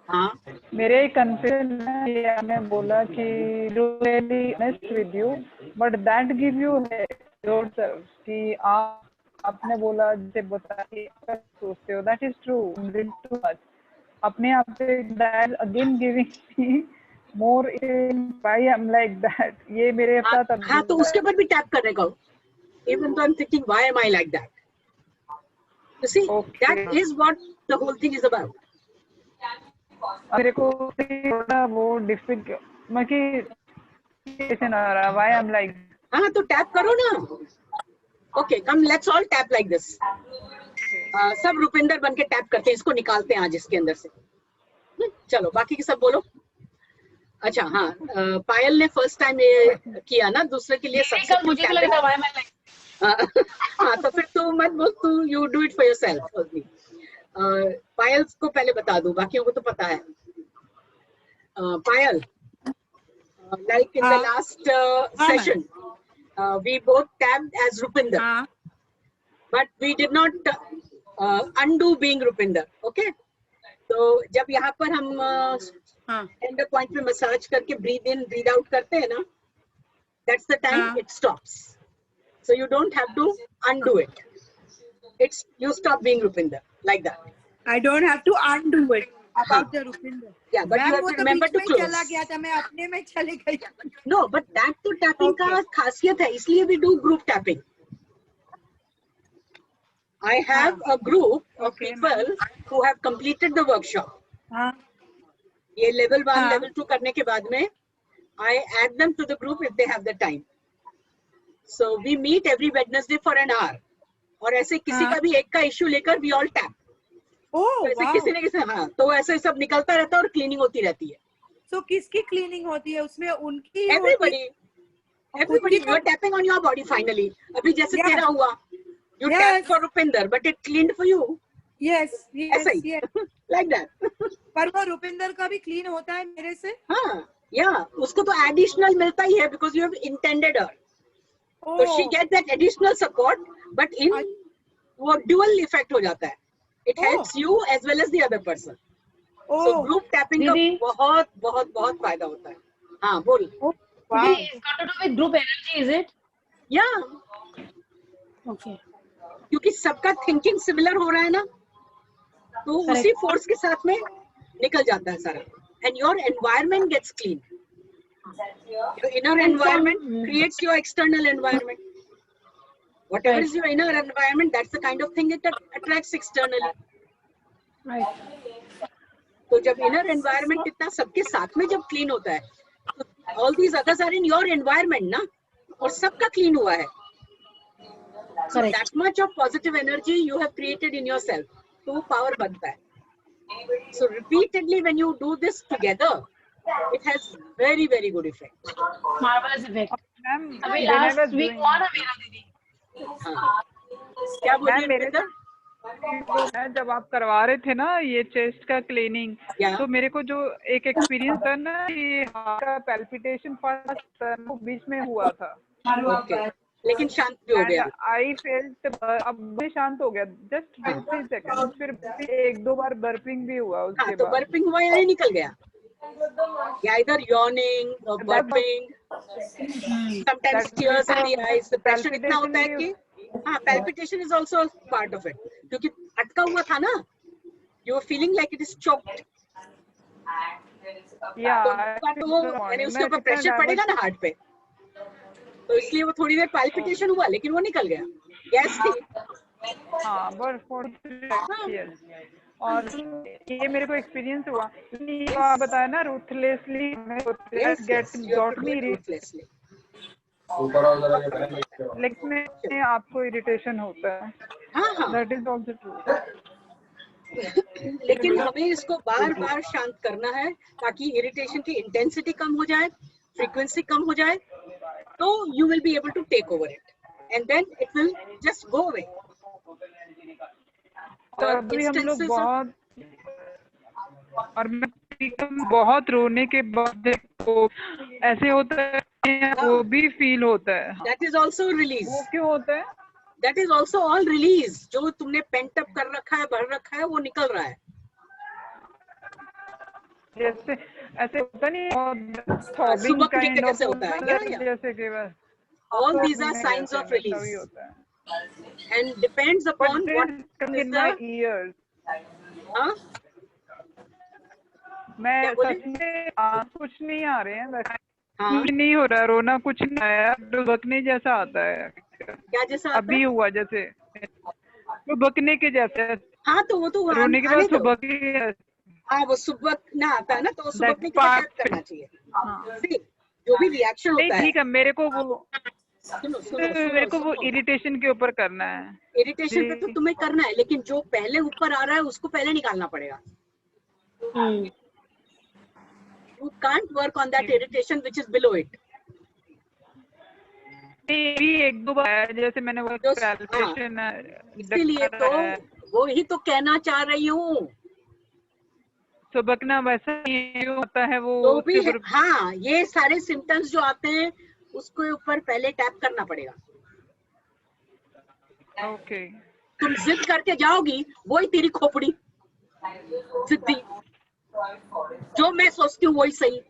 हाँ, मेरे कंफ्यूजन है, आपने बोला कि really honest with you, but that give you yourself कि आपने बोला जैसे बता कि आप सोचते हो, that is true, too much. अपने आप से that again giving me more why I'm like that. ये मेरे साथ अब. हाँ, तो उसके ऊपर भी टैप करने का. Even though I'm thinking why am I like that? You see, that is what the whole thing is about. मेरे को थोड़ा वो डिफिकल्ट मैं कि कैसे ना रहा why I'm like. हाँ, तो टैप करो ना. Okay, come let's all tap like this. सब रुपिंदर बन के टैप करते हैं, इसको निकालते हैं आज इसके अंदर से. चलो बाकी की सब बोलो. अच्छा हाँ, पायल ने फर्स्ट टाइम ये किया ना, दूसरे के लिए सबसे मुझे लगा why am I like. हाँ, तो फिर तू मत बोल, तू you do it for yourself only. पायल को पहले बता दूं, बाकियों को तो पता है. पायल, like in the last session, we both tapped as Rupinder, but we did not undo being Rupinder. Okay? तो जब यहाँ पर हम एंडर पॉइंट पे मसाज करके breathe in, breathe out करते हैं ना, that's the time it stops. So you don't have to undo it. It's you stop being Rupinder like that. I don't have to undo it about the Rupinder. Yeah, but you have to remember to close. चला गया था, मैं अपने में चले गई. No, but that तो tapping का खासियत है, इसलिए we do group tapping. I have a group of people who have completed the workshop. ये level 1, level 2 करने के बाद में I add them to the group if they have the time. So we meet every Wednesday for an hour. और ऐसे किसी का भी एक का issue लेकर we all tap. तो ऐसे किसी न किसी तो ऐसे सब निकलता रहता है और क्लीनिंग होती रहती है. So किसकी क्लीनिंग होती है उसमें? उनकी. Everybody you are tapping on your body finally. अभी जैसे तेरा हुआ, you tap for Rupinder but it cleaned for you. Yes. Like that. पर वो रुपिंदर का भी क्लीन होता है मेरे से. हाँ, yeah, उसको तो additional मिलता ही है because you have intended her. So she gets that additional support, but in वो dual effect हो जाता है. It helps you as well as the other person. So group tapping का बहुत बहुत बहुत फायदा होता है. हाँ, बोल. It's got to do with group energy, is it? Yeah. Okay. क्योंकि सबका thinking similar हो रहा है ना, तो उसी force के साथ में निकल जाता है सारा. And your environment gets clean. Your inner environment creates your external environment. Whatever is your inner environment, that's the kind of thing it attracts externally. Right. तो जब inner environment इतना सबके साथ में जब clean होता है, तो all these others are in your environment ना, और सबका clean हुआ है. So that much of positive energy you have created in yourself, तो वो power बनता है. So repeatedly when you do this together, it has very very good effect. Marvelous effect. अभी last week हुआ ना मेरा दीदी. क्या बोल रहे थे? जब आप करवा रहे थे ना ये चेस्ट का क्लीनिंग, तो मेरे को जो एक एक्सपीरियंस था ना, ये हार्ट का पैल्पिटेशन वो बीच में हुआ था. लेकिन शांत भी हो गया. आई फेल्ट अब शांत हो गया जस्ट 15 सेकंड. फिर 1-2 बार बर्पिंग भी हुआ उसके बाद. तो बर्पिंग हुआ या निकल गया? either yawning or burping, sometimes tears in the eyes. The pressure इतना होता है कि हाँ, palpitation is also a part of it, क्योंकि अटका हुआ था ना, you were feeling like it is choked. तो यानी उसके ऊपर प्रेशर पड़ेगा ना हार्ट पे, तो इसलिए वो थोड़ी देर palpitation हुआ, लेकिन वो निकल गया. गैस थी. हाँ, बट फॉर और ये मेरे को एक्सपीरियंस हुआ. आप बताया ना रूथलेसली गॉट मी ruthlessly. लेकिन में आपको इरिटेशन होता है. हाँ. That is also true. लेकिन हमें इसको बार बार शांत करना है ताकि इरिटेशन की इंटेंसिटी कम हो जाए, फ्रीक्वेंसी कम हो जाए, तो you will be able to take over it and then it will just go away. तो अभी हम लोग बहुत रोने के बाद तो ऐसे होता है, वो भी फील होता है. That is also release. वो क्यों होता है? That is also all release. जो तुमने पेंट अप कर रखा है, भर रखा है, वो निकल रहा है. जैसे ऐसे होता नहीं, सुबह काइंड ऑफ होता है. जैसे कि बस all these are signs of release and depends upon what in my ears. हाँ, मैं सच में कुछ नहीं आ रहे हैं. हाँ, कुछ नहीं हो रहा, रोना कुछ नहीं आया, बकने जैसा आता है. क्या जैसा अभी हुआ जैसे तो बकने के जैसे. हाँ, तो वो तो रोने के बाद सुबह की. हाँ, वो सुबह ना आता है ना, तो वो सुबह के बाद करना चाहिए. जो भी रिएक्शन होता है. ठीक है, मेरे को वो सुनो, मेरे को वो इरिटेशन के ऊपर करना है. इरिटेशन पे तो तुम्हें करना है, लेकिन जो पहले ऊपर आ रहा है उसको पहले निकालना पड़ेगा. You can't work on that irritation which is below it. एक दो बार जैसे मैंने वो इसीलिए तो वो ही तो कहना चाह रही हूँ. तो बकना वैसा ही होता है वो तो भी हाँ, ये सारे सिम्टम्स जो आते हैं उसके ऊपर पहले टैप करना पड़ेगा. ओके. तुम जिद करके जाओगी, वही तेरी खोपड़ी जिद्दी. जो मैं सोचती हूँ वही सही.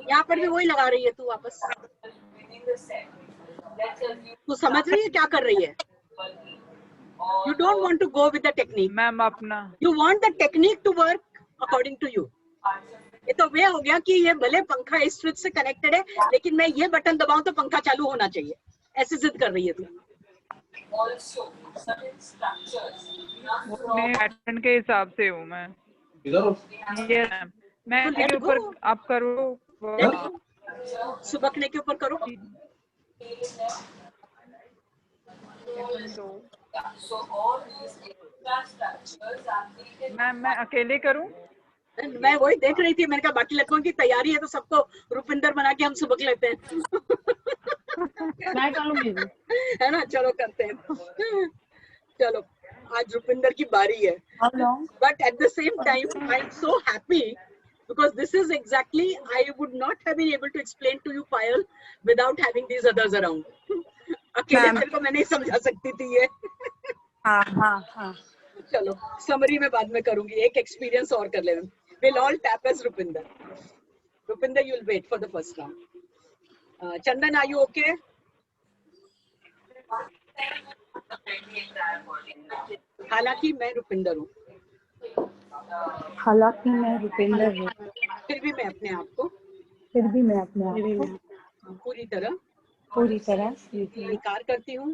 यहाँ पर भी वही लगा रही है तू वापस. तू समझ रही है क्या कर रही है? You don't want to go with the technique. Ma'am अपना. You want the technique to work according to you. ये तो वे हो गया कि ये भले पंखा इस स्विच से कनेक्टेड है, लेकिन मैं ये बटन दबाऊं तो पंखा चालू होना चाहिए. ऐसे जिद कर रही है तू. पैटर्न के हिसाब से हूँ मैं. ये मैं के ऊपर आप करो. सुबकने के ऊपर करो. मैं अकेले करूं? मैं वही देख रही थी. मैंने कहा बाकी लड़कों की तैयारी है तो सबको रुपिंदर बना के हम सुबक लेते हैं. मैं करूंगी है ना. चलो करते हैं. चलो आज रुपिंदर की बारी है. But at the same time I am so happy because this is exactly I would not have been able to explain to you, Payal, without having these others around. अकेले तेरे को मैं नहीं समझा सकती थी ये. हाँ. चलो समरी में बाद में करूंगी. एक एक्सपीरियंस और कर लेना. We'll all tap as Rupinder. Rupinder, you'll wait for the first round. Chandan, are you okay? हालांकि मैं रुपिंदर हूँ. हालांकि मैं रुपिंदर हूँ. फिर भी मैं अपने आप को पूरी तरह स्वीकार करती हूँ.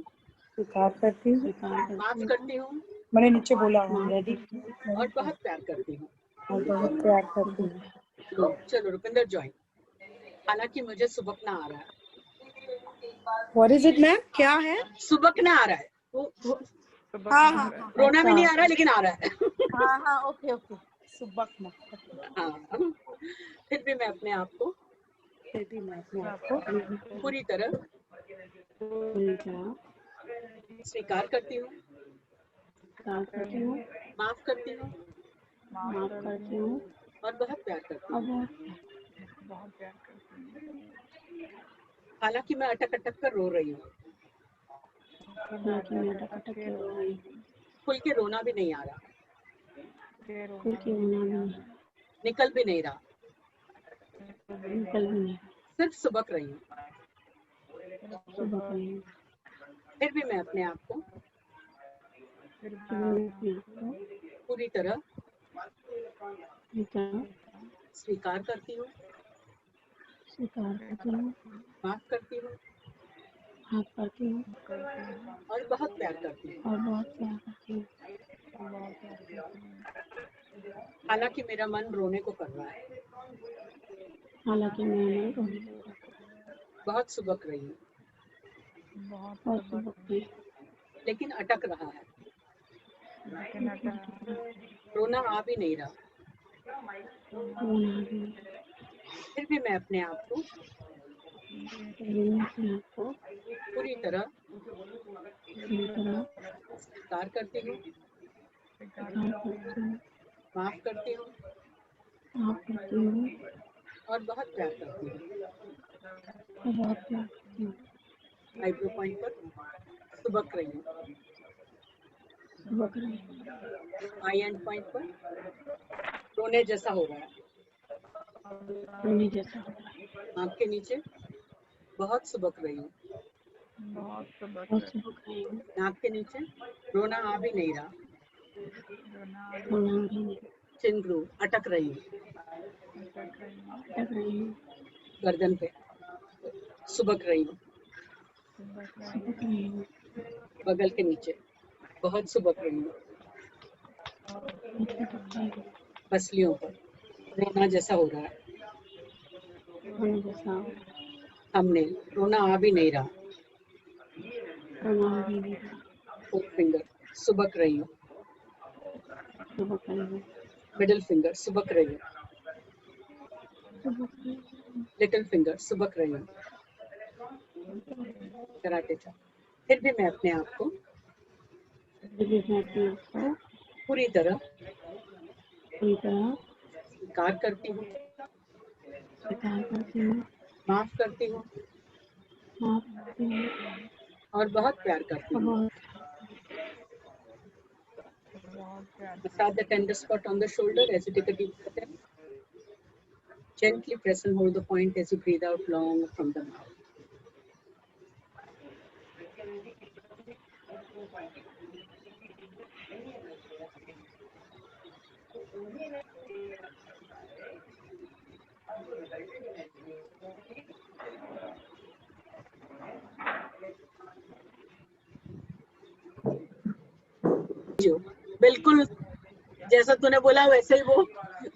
माफ करती हूँ. मैंने नीचे बोला हूँ. और बहुत प्यार करती हूँ. चलो रुपिंदर ज्वाइन. हालांकि मुझे सुबकना आ रहा है. What is it, ma'am? क्या है? सुबकना आ रहा है. हाँ. रोना भी नहीं आ रहा है, लेकिन आ रहा है. हाँ. ओके. सुबकना. हाँ. फिर भी मैं अपने आप को पूरी तरह स्वीकार करती हूँ. माफ करती हूँ. और बहुत प्यार करती हूँ. हालांकि मैं अटक कर रो रही हूँ. खुल के रोना भी नहीं आ रहा. निकल भी नहीं रहा. बिल्कुल भी नहीं। सिर्फ सुबक रही हूँ। सुबह को नहीं। फिर भी मैं अपने आप को फिर भी मैं अपने आप को पूरी तरह पूरी तरह स्वीकार करती हूँ, स्वीकार करती हूँ, माफ करती हूँ माफ करती हूँ और बहुत प्यार करती हूँ। और बहुत प्यार करती हूँ। हालांकि मेरा मन रोने को कर रहा है, हालांकि मैं नहीं रोने को कर रही हूँ। बहुत सुबक रही हूँ, बहुत सुबह की लेकिन अटक रहा है, लेकिन रोना आ भी नहीं रहा। रोना भी नहीं। फिर भी मैं अपने आप को फिर भी मैं अपने आप को पूरी तरह पूरी तरह स्वीकार करती हूँ, स्वीकार करती हूँ, माफ करती हूँ माफ करती हूँ और बहुत प्यार करती हूँ। और बहुत प्यार करती हूँ। आईब्रो पॉइंट पर सुबक रही हूँ, सुबह कर रही हूँ। आई एंड पॉइंट पर रोने जैसा हो रहा है, रोने जैसा हो रहा है। आँख के नीचे बहुत सुबक रही हूँ, बहुत सुबह बहुत सुबह कर रही हूँ। नाक के नीचे रोना आ भी नहीं रहा, रोना भी नहीं। चिंगरू अटक रही हूँ, अटक रही हूँ। गर्दन पे सुबक रही हूँ, सुबह कर रही हूँ। बगल के नीचे बहुत सुबक रही हूँ, बहुत सुबह कर रही हूँ। पसलियों पर रोना जैसा हो रहा है, रोने जैसा हो रहा है। थंबनेल रोना आ भी नहीं रहा, रोना भी नहीं रहा। फोर्थ फिंगर सुबक रही हूँ, सुबह कर रही हूँ। मिडिल फिंगर सुबक रही हूँ, सुबह कर रही हूँ। लिटिल फिंगर सुबक रही हूँ, कराटे चॉप। फिर भी मैं अपने आप को फिर भी मैं अपने आप को पूरी तरह पूरी तरह स्वीकार करती हूँ, स्वीकार करती हूँ, माफ करती हूँ माफ करती हूँ और बहुत प्यार करती और हूँ। बहुत Massage the tender spot on the shoulder as you take a deep breath in. Gently press and hold the point as you breathe out long from the mouth. जो बिल्कुल जैसा तूने बोला वैसे ही वो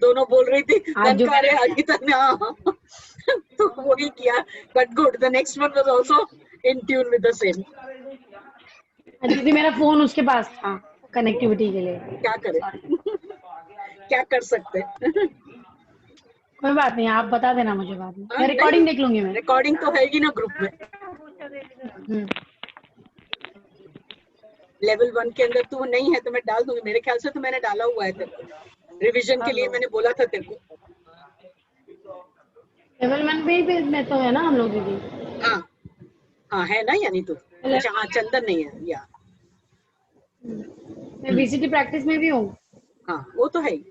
दोनों बोल रही थी, आज जो करे आगे तक तो वही किया, but good, the next one was also in tune with the same. दीदी मेरा फोन उसके पास था कनेक्टिविटी के लिए। क्या करे क्या कर सकते कोई बात नहीं, आप बता देना मुझे बाद में, मैं रिकॉर्डिंग देख लूंगी। मैं रिकॉर्डिंग तो हैगी ना ग्रुप में। लेवल 1 के अंदर तू नहीं है तो मैं डाल दूंगी, मेरे ख्याल से तो मैंने डाला हुआ है तेरे को, रिवीजन के लिए मैंने बोला था तेरे को। लेवल 1 में तो है ना हम लोग दीदी। हाँ हाँ है ना, यानी तो अच्छा हाँ चंदन नहीं है या मैं वीसीटी प्रैक्टिस में भी हूँ। हाँ वो तो है ही।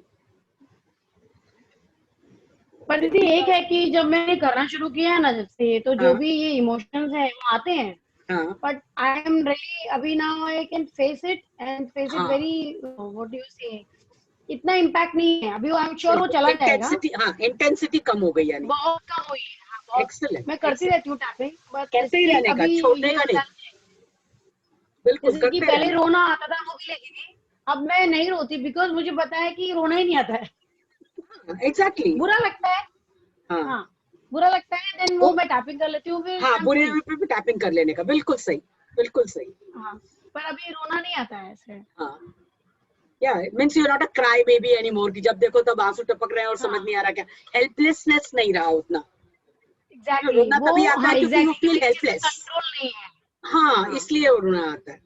पर दीदी एक है कि जब मैंने करना शुरू किया है ना जब से, तो जो हाँ। भी ये इमोशंस है वो आते हैं, हाँ बट आई एम रियली अभी now I can face it and face it हाँ। वेरी व्हाट डू यू से, इतना इम्पैक्ट नहीं है अभी। आई एम श्योर वो चला जाएगा। इंटेंसिटी कम हो गई यानी। बहुत कम हुई है। हाँ, बहुत। एक्सीलेंट। मैं करती रहती हूँ टैपिंग, बट करते ही रहने का, छोड़ने का नहीं। बिल्कुल जैसे कि करते पहले रहने। रोना आता था वो भी लेती थी, अब मैं नहीं रोती बिकॉज मुझे पता है कि रोना ही नहीं आता है। एग्जैक्टली। बुरा लगता है। हाँ हाँ बुरा लगता है, देन वो मैं टैपिंग कर लेती हूँ फिर। हाँ बुरे पे टैपिंग कर लेने का, बिल्कुल सही बिल्कुल सही। हाँ पर अभी रोना नहीं आता है ऐसे। हाँ या means you are not a crybaby anymore कि जब देखो तब आंसू टपक रहे हैं और समझ नहीं आ रहा क्या, हेल्पलेसनेस नहीं रहा उतना। एग्जैक्टली रोना तभी आता है क्योंकि यू फील हेल्पलेस। कंट्रोल नहीं है। हाँ इसलिए वो रोना आता है।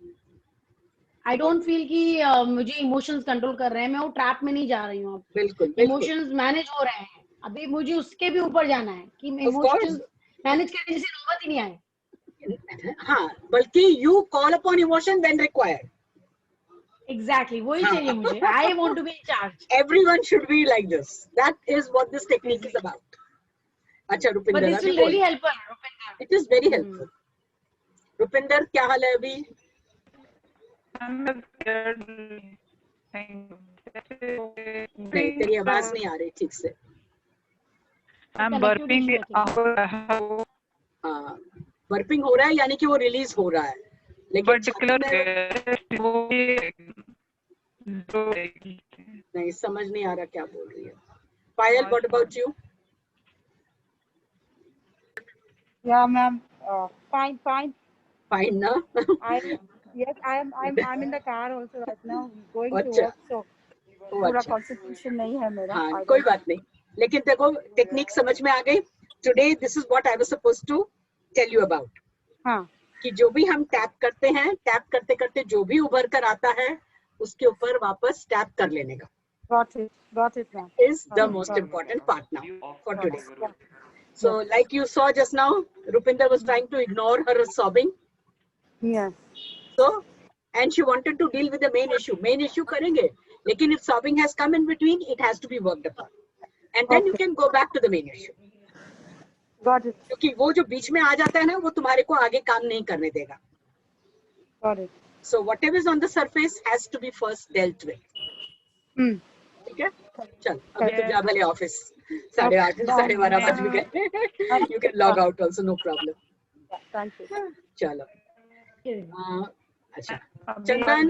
आई डोंट फील कि मुझे इमोशंस कंट्रोल कर रहे हैं, मैं वो ट्रैप में नहीं जा रही हूँ। बिल्कुल इमोशंस मैनेज हो रहे हैं, अभी मुझे उसके भी ऊपर जाना है कि इमोशंस मैनेज करने जैसी नौबत ही नहीं आए। हाँ बल्कि you call upon emotion when required. Exactly वही चाहिए मुझे। I want to be in charge. Everyone should be like this. That is what this technique is about. अच्छा but this will really help her, Rupinder. It is very helpful. Rupinder क्या हाल है अभी? नहीं, तेरी आवाज नहीं आ रही ठीक से। बर्पिंग हाँ, बर्पिंग हो रहा है यानी कि वो रिलीज हो रहा है, लेकिन नहीं समझ नहीं आ रहा क्या बोल रही है। Payal, what about you? Yeah, ma'am. Fine. Fine, ना? Yes, I'm in the car also right now, going to अच्छा। work, so पूरा concentration नहीं है मेरा। हाँ, कोई बात नहीं, लेकिन देखो टेक्निक समझ में आ गई। Today this is what I was supposed to tell you about. हाँ, कि जो भी हम टैप करते हैं, टैप करते करते जो भी उभर कर आता है उसके ऊपर वापस टैप कर लेने का। got it, ma'am. Is the most important part now for today. So like you saw just now, Rupinder was trying to ignore her sobbing. Yes. So, and she wanted to deal with the main issue. Main issue करेंगे, लेकिन if sobbing has come in between, it has to be worked upon, and then you can go back to the main issue. Got it. क्योंकि वो जो बीच में आ जाता है ना, वो तुम्हारे को आगे काम नहीं करने देगा. Got it. So whatever is on the surface has to be first dealt with. ठीक है? चल, अभी तो जा भले ऑफिस, 8:30 12:30 बज भी गए. You can log out also, no problem. Thank you. चलो. अच्छा, चंदन.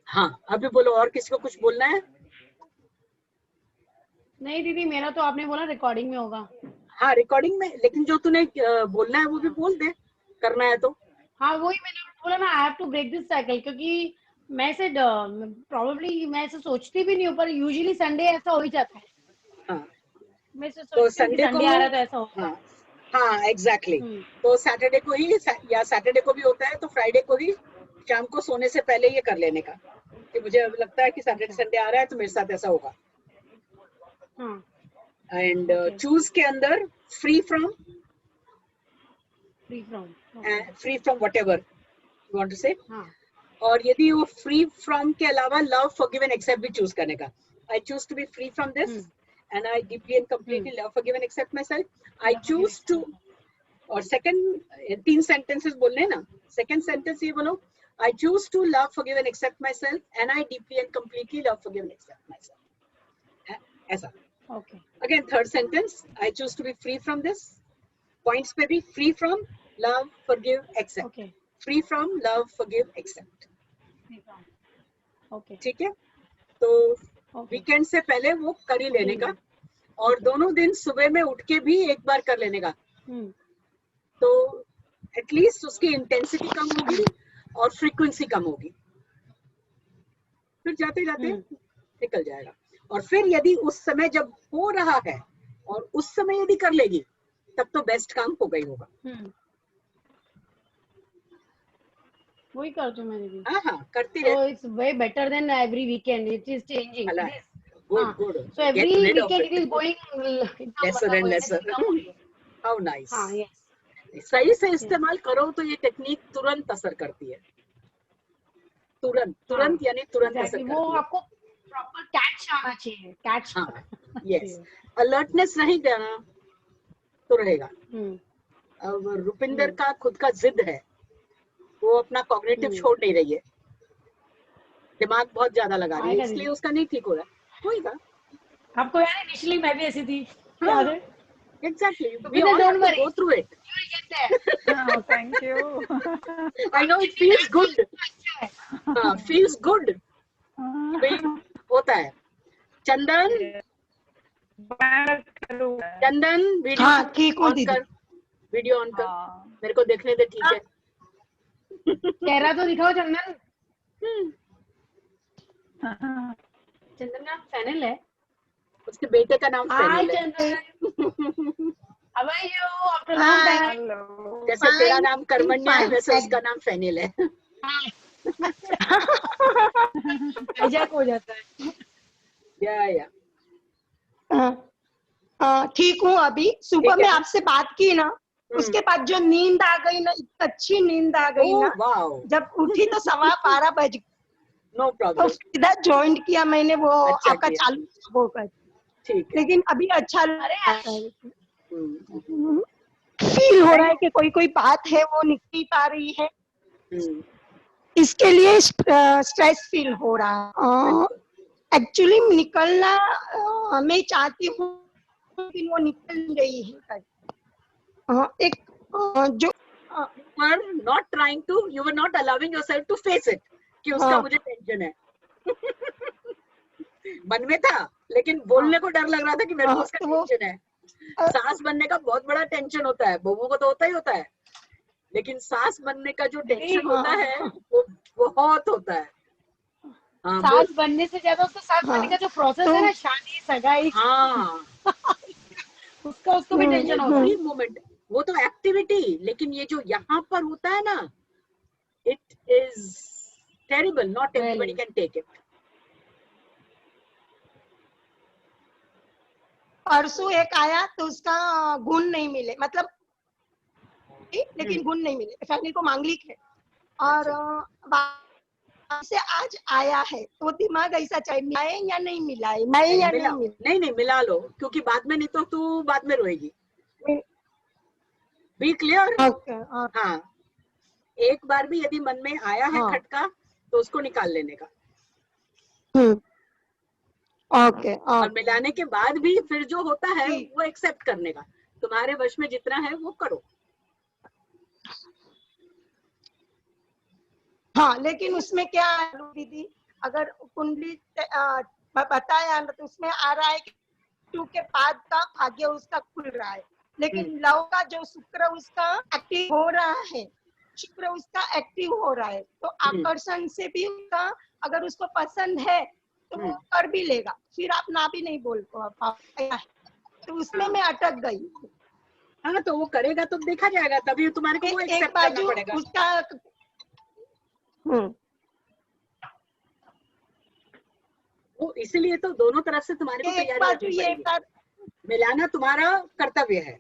हाँ, अभी बोलो, और किसी को कुछ बोलना है? नहीं दीदी, मेरा तो आपने बोला रिकॉर्डिंग में होगा। हाँ, रिकॉर्डिंग में, लेकिन जो तूने बोलना है वो भी बोल दे, करना है तो। हाँ, वही मैंने बोला ना, I have to break this cycle, क्योंकि मैं से प्रॉब्ली मैं ऐसे सोचती भी नहीं हूँ, पर यूजुअली संडे ऐसा हो ही जाता है। हाँ, मैं से तो संडे आ रहा था ऐसा होगा। हाँ, एग्जैक्टली। तो सैटरडे को ही, या सैटरडे को भी होता है, तो फ्राइडे को ही शाम को सोने से पहले ये कर लेने का, कि मुझे लगता है कि सैटरडे संडे आ रहा है तो मेरे साथ ऐसा होगा। एंड चूज के अंदर free from whatever you want to say, और यदि वो फ्री फ्रॉम के अलावा लव, फॉरगिव एंड एक्सेप्ट भी चूज करने का। I choose to be free from this and I deeply and completely love, forgive and accept myself. I choose to, और second 3 sentences बोलने ना, second sentence ये बोलो, I choose to love, forgive and accept myself, and I deeply and completely love, forgive and accept myself. ऐसा. Okay. Again third sentence, I choose to be free from this. Points पे भी free from, love, forgive, accept. Okay. Free from, love, forgive, accept. Okay. ठीक है? तो weekend से पहले वो कर ही लेने का, और दोनों दिन सुबह में उठ के भी एक बार कर लेने का, तो एटलीस्ट उसकी इंटेंसिटी कम होगी और फ्रीक्वेंसी कम होगी, फिर जाते जाते निकल जाएगा। और फिर यदि उस समय जब हो रहा है और उस समय यदि कर लेगी, तब तो बेस्ट काम हो गई होगा। वही करती हूँ मैंने भी। हाँ, करती रहे। So it's way better than every weekend. It is changing. Good. So every weekend it is going lesser and lesser. How nice. हाँ, yes. सही से इस्तेमाल करो तो ये टेक्निक तुरंत असर करती है। तुरंत यानी तुरंत असर करती है। वो आपको प्रॉपर कैच आना चाहिए। कैच। हाँ, yes. अलर्टनेस नहीं देना तो रहेगा। अब रुपिंदर का खुद का जिद है, वो अपना कॉग्निटिव छोड़ नहीं रही है, दिमाग बहुत ज्यादा लगा रही है, इसलिए उसका नहीं ठीक हो रहा। होगा। आपको याद है इनिशियली मैं भी ऐसी थी, याद है? Exactly. We all have to go through it. You will get there. Oh, thank you. I know it feels good. Feels good. होता है। चंदन, वीडियो हाँ, ठीक हूँ दीदी। वीडियो ऑन कर, मेरे को देखने दे, ठीक है? चेहरा तो दिखाओ चंदन। चंदन का फैनल है, उसके बेटे का नाम फैनल है। How are you? After long time. जैसे तेरा नाम कर्मण्य है, वैसे उसका नाम फैनल है। मजाक हो जाता है। या ठीक हूँ। अभी सुबह में आपसे बात की ना, उसके बाद जो नींद आ गई ना, इतनी अच्छी नींद आ गई ना, जब उठी तो 12:15 बज नो तो प्रॉब्लम, सीधा ज्वाइन किया मैंने, वो अच्छा आपका किया। चालू वो कर, ठीक है। लेकिन अभी अच्छा अरे फील हो रहा है कि कोई कोई बात है वो निकल नहीं पा रही है, हम्म, इसके लिए स्ट्रेस फील हो रहा है। बिल्कुल। एक्चुअली निकलना मैं चाहती हूँ, लेकिन वो निकल नहीं रही है। एक जो You were not trying to, you were not allowing yourself to face it कि उसका हाँ। मुझे टेंशन है। मन में था, लेकिन बोलने को डर लग रहा था कि मेरे को उसका तो वो टेंशन है। सास बनने का बहुत बड़ा टेंशन होता है, बहुओं को तो होता ही होता है, लेकिन सास बनने का जो टेंशन होता है वो बहुत होता है। हाँ, सास बनने से ज्यादा उसको सास बनने का जो प्रोसेस तो है ना, शादी सगाई, हाँ, उसको भी टेंशन होगा। एवरी मोमेंट, वो तो एक्टिविटी, लेकिन ये जो यहाँ पर होता है ना, it is terrible, not everybody can take it. परसों एक आया तो उसका गुण नहीं मिले, मतलब लेकिन गुण नहीं मिले, फैमिली को मांगलिक है, और से आज आया है तो दिमाग ऐसा चाहिए मिलाए या नहीं मिलाए, मैं या नहीं मिलाए। नहीं मिला लो, क्योंकि बाद में नहीं तो तू बाद में रोएगी। B clear. हाँ, एक बार भी यदि मन में आया है खटका तो उसको निकाल लेने का। ओके। और मिलाने के बाद भी फिर जो होता है वो एक्सेप्ट करने का, तुम्हारे वश में जितना है वो करो। हाँ, लेकिन उसमें क्या है दीदी, अगर कुंडली बताया तो उसमें आ रहा है कि 2 के बाद का भाग्य उसका खुल रहा है, लेकिन लव का जो शुक्र उसका एक्टिव हो रहा है, शुक्र उसका एक्टिव हो रहा है, तो आकर्षण से भी उसका, अगर उसको पसंद है तो वो कर भी लेगा, फिर आप ना भी नहीं बोल पाएगा, तो उसमें मैं अटक गई। हाँ, तो वो करेगा तो देखा जाएगा, तभी तुम्हारे को वो एक्सेप्ट करना पड़ेगा उसका। वो इसलिए तो दोनों तरफ से तुम्हारे को तैयारी रखनी पड़ेगी। मिलाना तुम्हारा कर्तव्य है,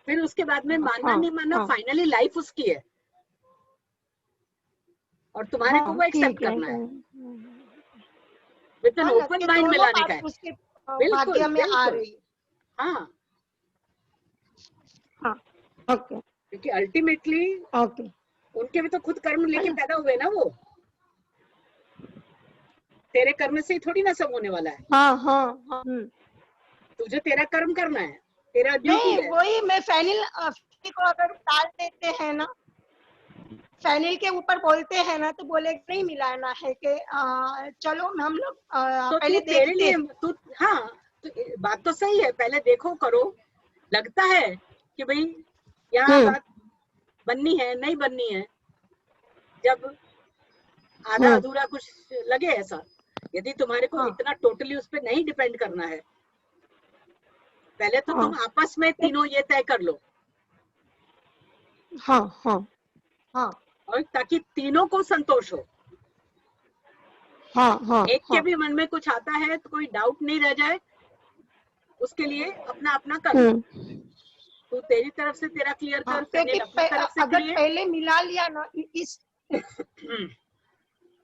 फिर उसके बाद में मानना नहीं मानना फाइनली लाइफ उसकी है, और तुम्हारे को वो एक्सेप्ट करना है, विद एन ओपन माइंड मिलाने का है। बिल्कुल बिल्कुल। हाँ, ओके। क्योंकि अल्टीमेटली उनके भी तो खुद कर्म लेके पैदा हुए ना, वो तेरे कर्म से ही थोड़ी ना सब होने वाला है। हाँ। तुझे तेरा कर्म करना है, तेरा ड्यूटी है। वही मैं फैनिल को अगर डाल देते हैं ना, फैनिल के ऊपर बोलते हैं ना, तो बोले नहीं मिलाना है कि चलो हम लोग तो पहले तेरे लिए देखते। हाँ, तो बात तो सही है, पहले देखो करो, लगता है कि भाई यहाँ बात बननी है नहीं बननी है, जब आधा अधूरा कुछ लगे ऐसा, यदि तुम्हारे को इतना टोटली उस पर नहीं डिपेंड करना है, पहले तो तुम आपस में तीनों ये तय कर लो। हाँ। और ताकि तीनों को संतोष हो। एक के भी मन में कुछ आता है तो कोई डाउट नहीं रह जाए, उसके लिए अपना अपना कर। तू तेरी तरफ से तेरा क्लियर कर, अपनी तरफ से अगर पहले मिला लिया ना इस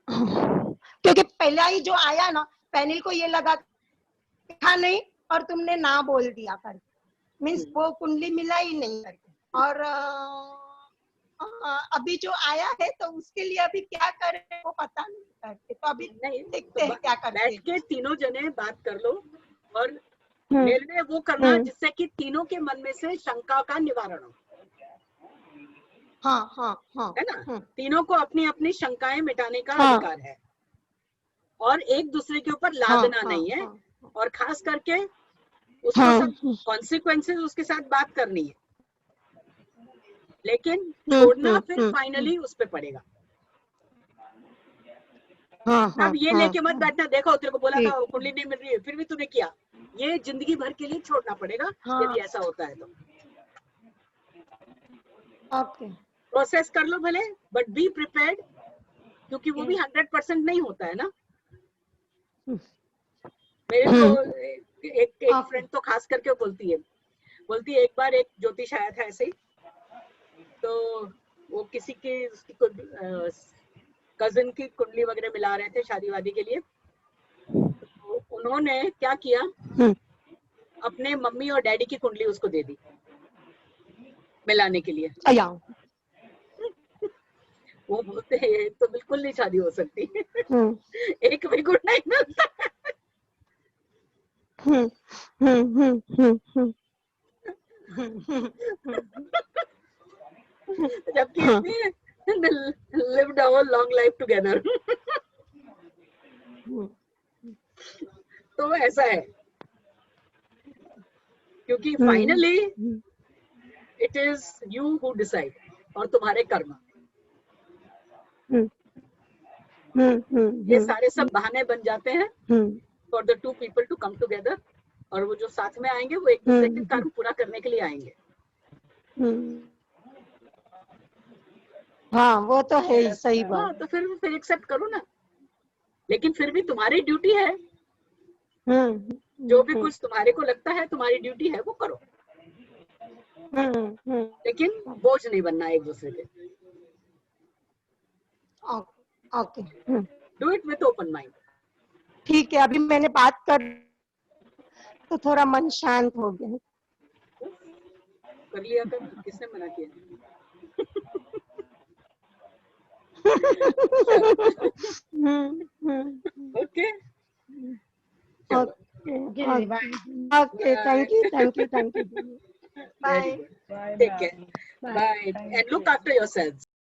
क्योंकि पहला ही जो आया ना, पैनिल को ये लगा था नहीं और तुमने ना बोल दिया कर, मीन्स वो कुंडली मिला ही नहीं करके, और अभी जो आया है तो उसके लिए अभी क्या करें वो पता नहीं करते, तो अभी देखते हैं क्या करते हैं। बैठ के तीनों जने बात कर लो और निर्णय वो करना जिससे कि तीनों के मन में से शंका का निवारण हो। हाँ। है ना, तीनों को अपनी अपनी शंकाएं मिटाने का अधिकार है, और एक दूसरे के ऊपर लादना नहीं है, और खास करके उसको सब कॉन्सिक्वेंसेस उसके साथ बात करनी है, लेकिन छोड़ना फिर फाइनली उस पे पड़ेगा। अब ये लेके मत बैठना, देखो तेरे को बोला था कुंडली नहीं मिल रही है फिर भी तूने किया, ये जिंदगी भर के लिए छोड़ना पड़ेगा यदि ऐसा होता है तो। प्रोसेस कर लो भले, बट बी प्रिपेयर्ड, क्योंकि वो भी 100% नहीं होता है ना। मेरे को एक फ्रेंड तो खास करके बोलती है एक बार एक ज्योतिष आया था ऐसे ही, तो वो किसी के कजिन की कुंडली वगैरह मिला रहे थे शादी वादी के लिए, तो उन्होंने क्या किया, अपने मम्मी और डैडी की कुंडली उसको दे दी मिलाने के लिए। अया वो बोलते हैं ये तो बिल्कुल नहीं शादी हो सकती, एक भी गुण नहीं मिलता। जबकि lived a whole long life together। तो ऐसा है, क्योंकि finally it is you who decide, और तुम्हारे कर्म। ये सारे सब बहाने बन जाते हैं for the two people to come together, और वो जो साथ में आएंगे वो एक दूसरे के कर्म पूरा करने के लिए आएंगे। हाँ वो तो है ही, सही बात। हाँ, तो फिर एक्सेप्ट करो ना, लेकिन फिर भी तुम्हारी ड्यूटी है, जो भी कुछ तुम्हारे को लगता है तुम्हारी ड्यूटी है वो करो, लेकिन बोझ नहीं बनना एक दूसरे के। Okay, do it with open mind. ठीक है, अभी मैंने बात कर तो थोड़ा मन शांत हो गया। कर लिया कर, किसने मना किया? Okay, okay, thank you, bye, take care, bye, and look after yourselves.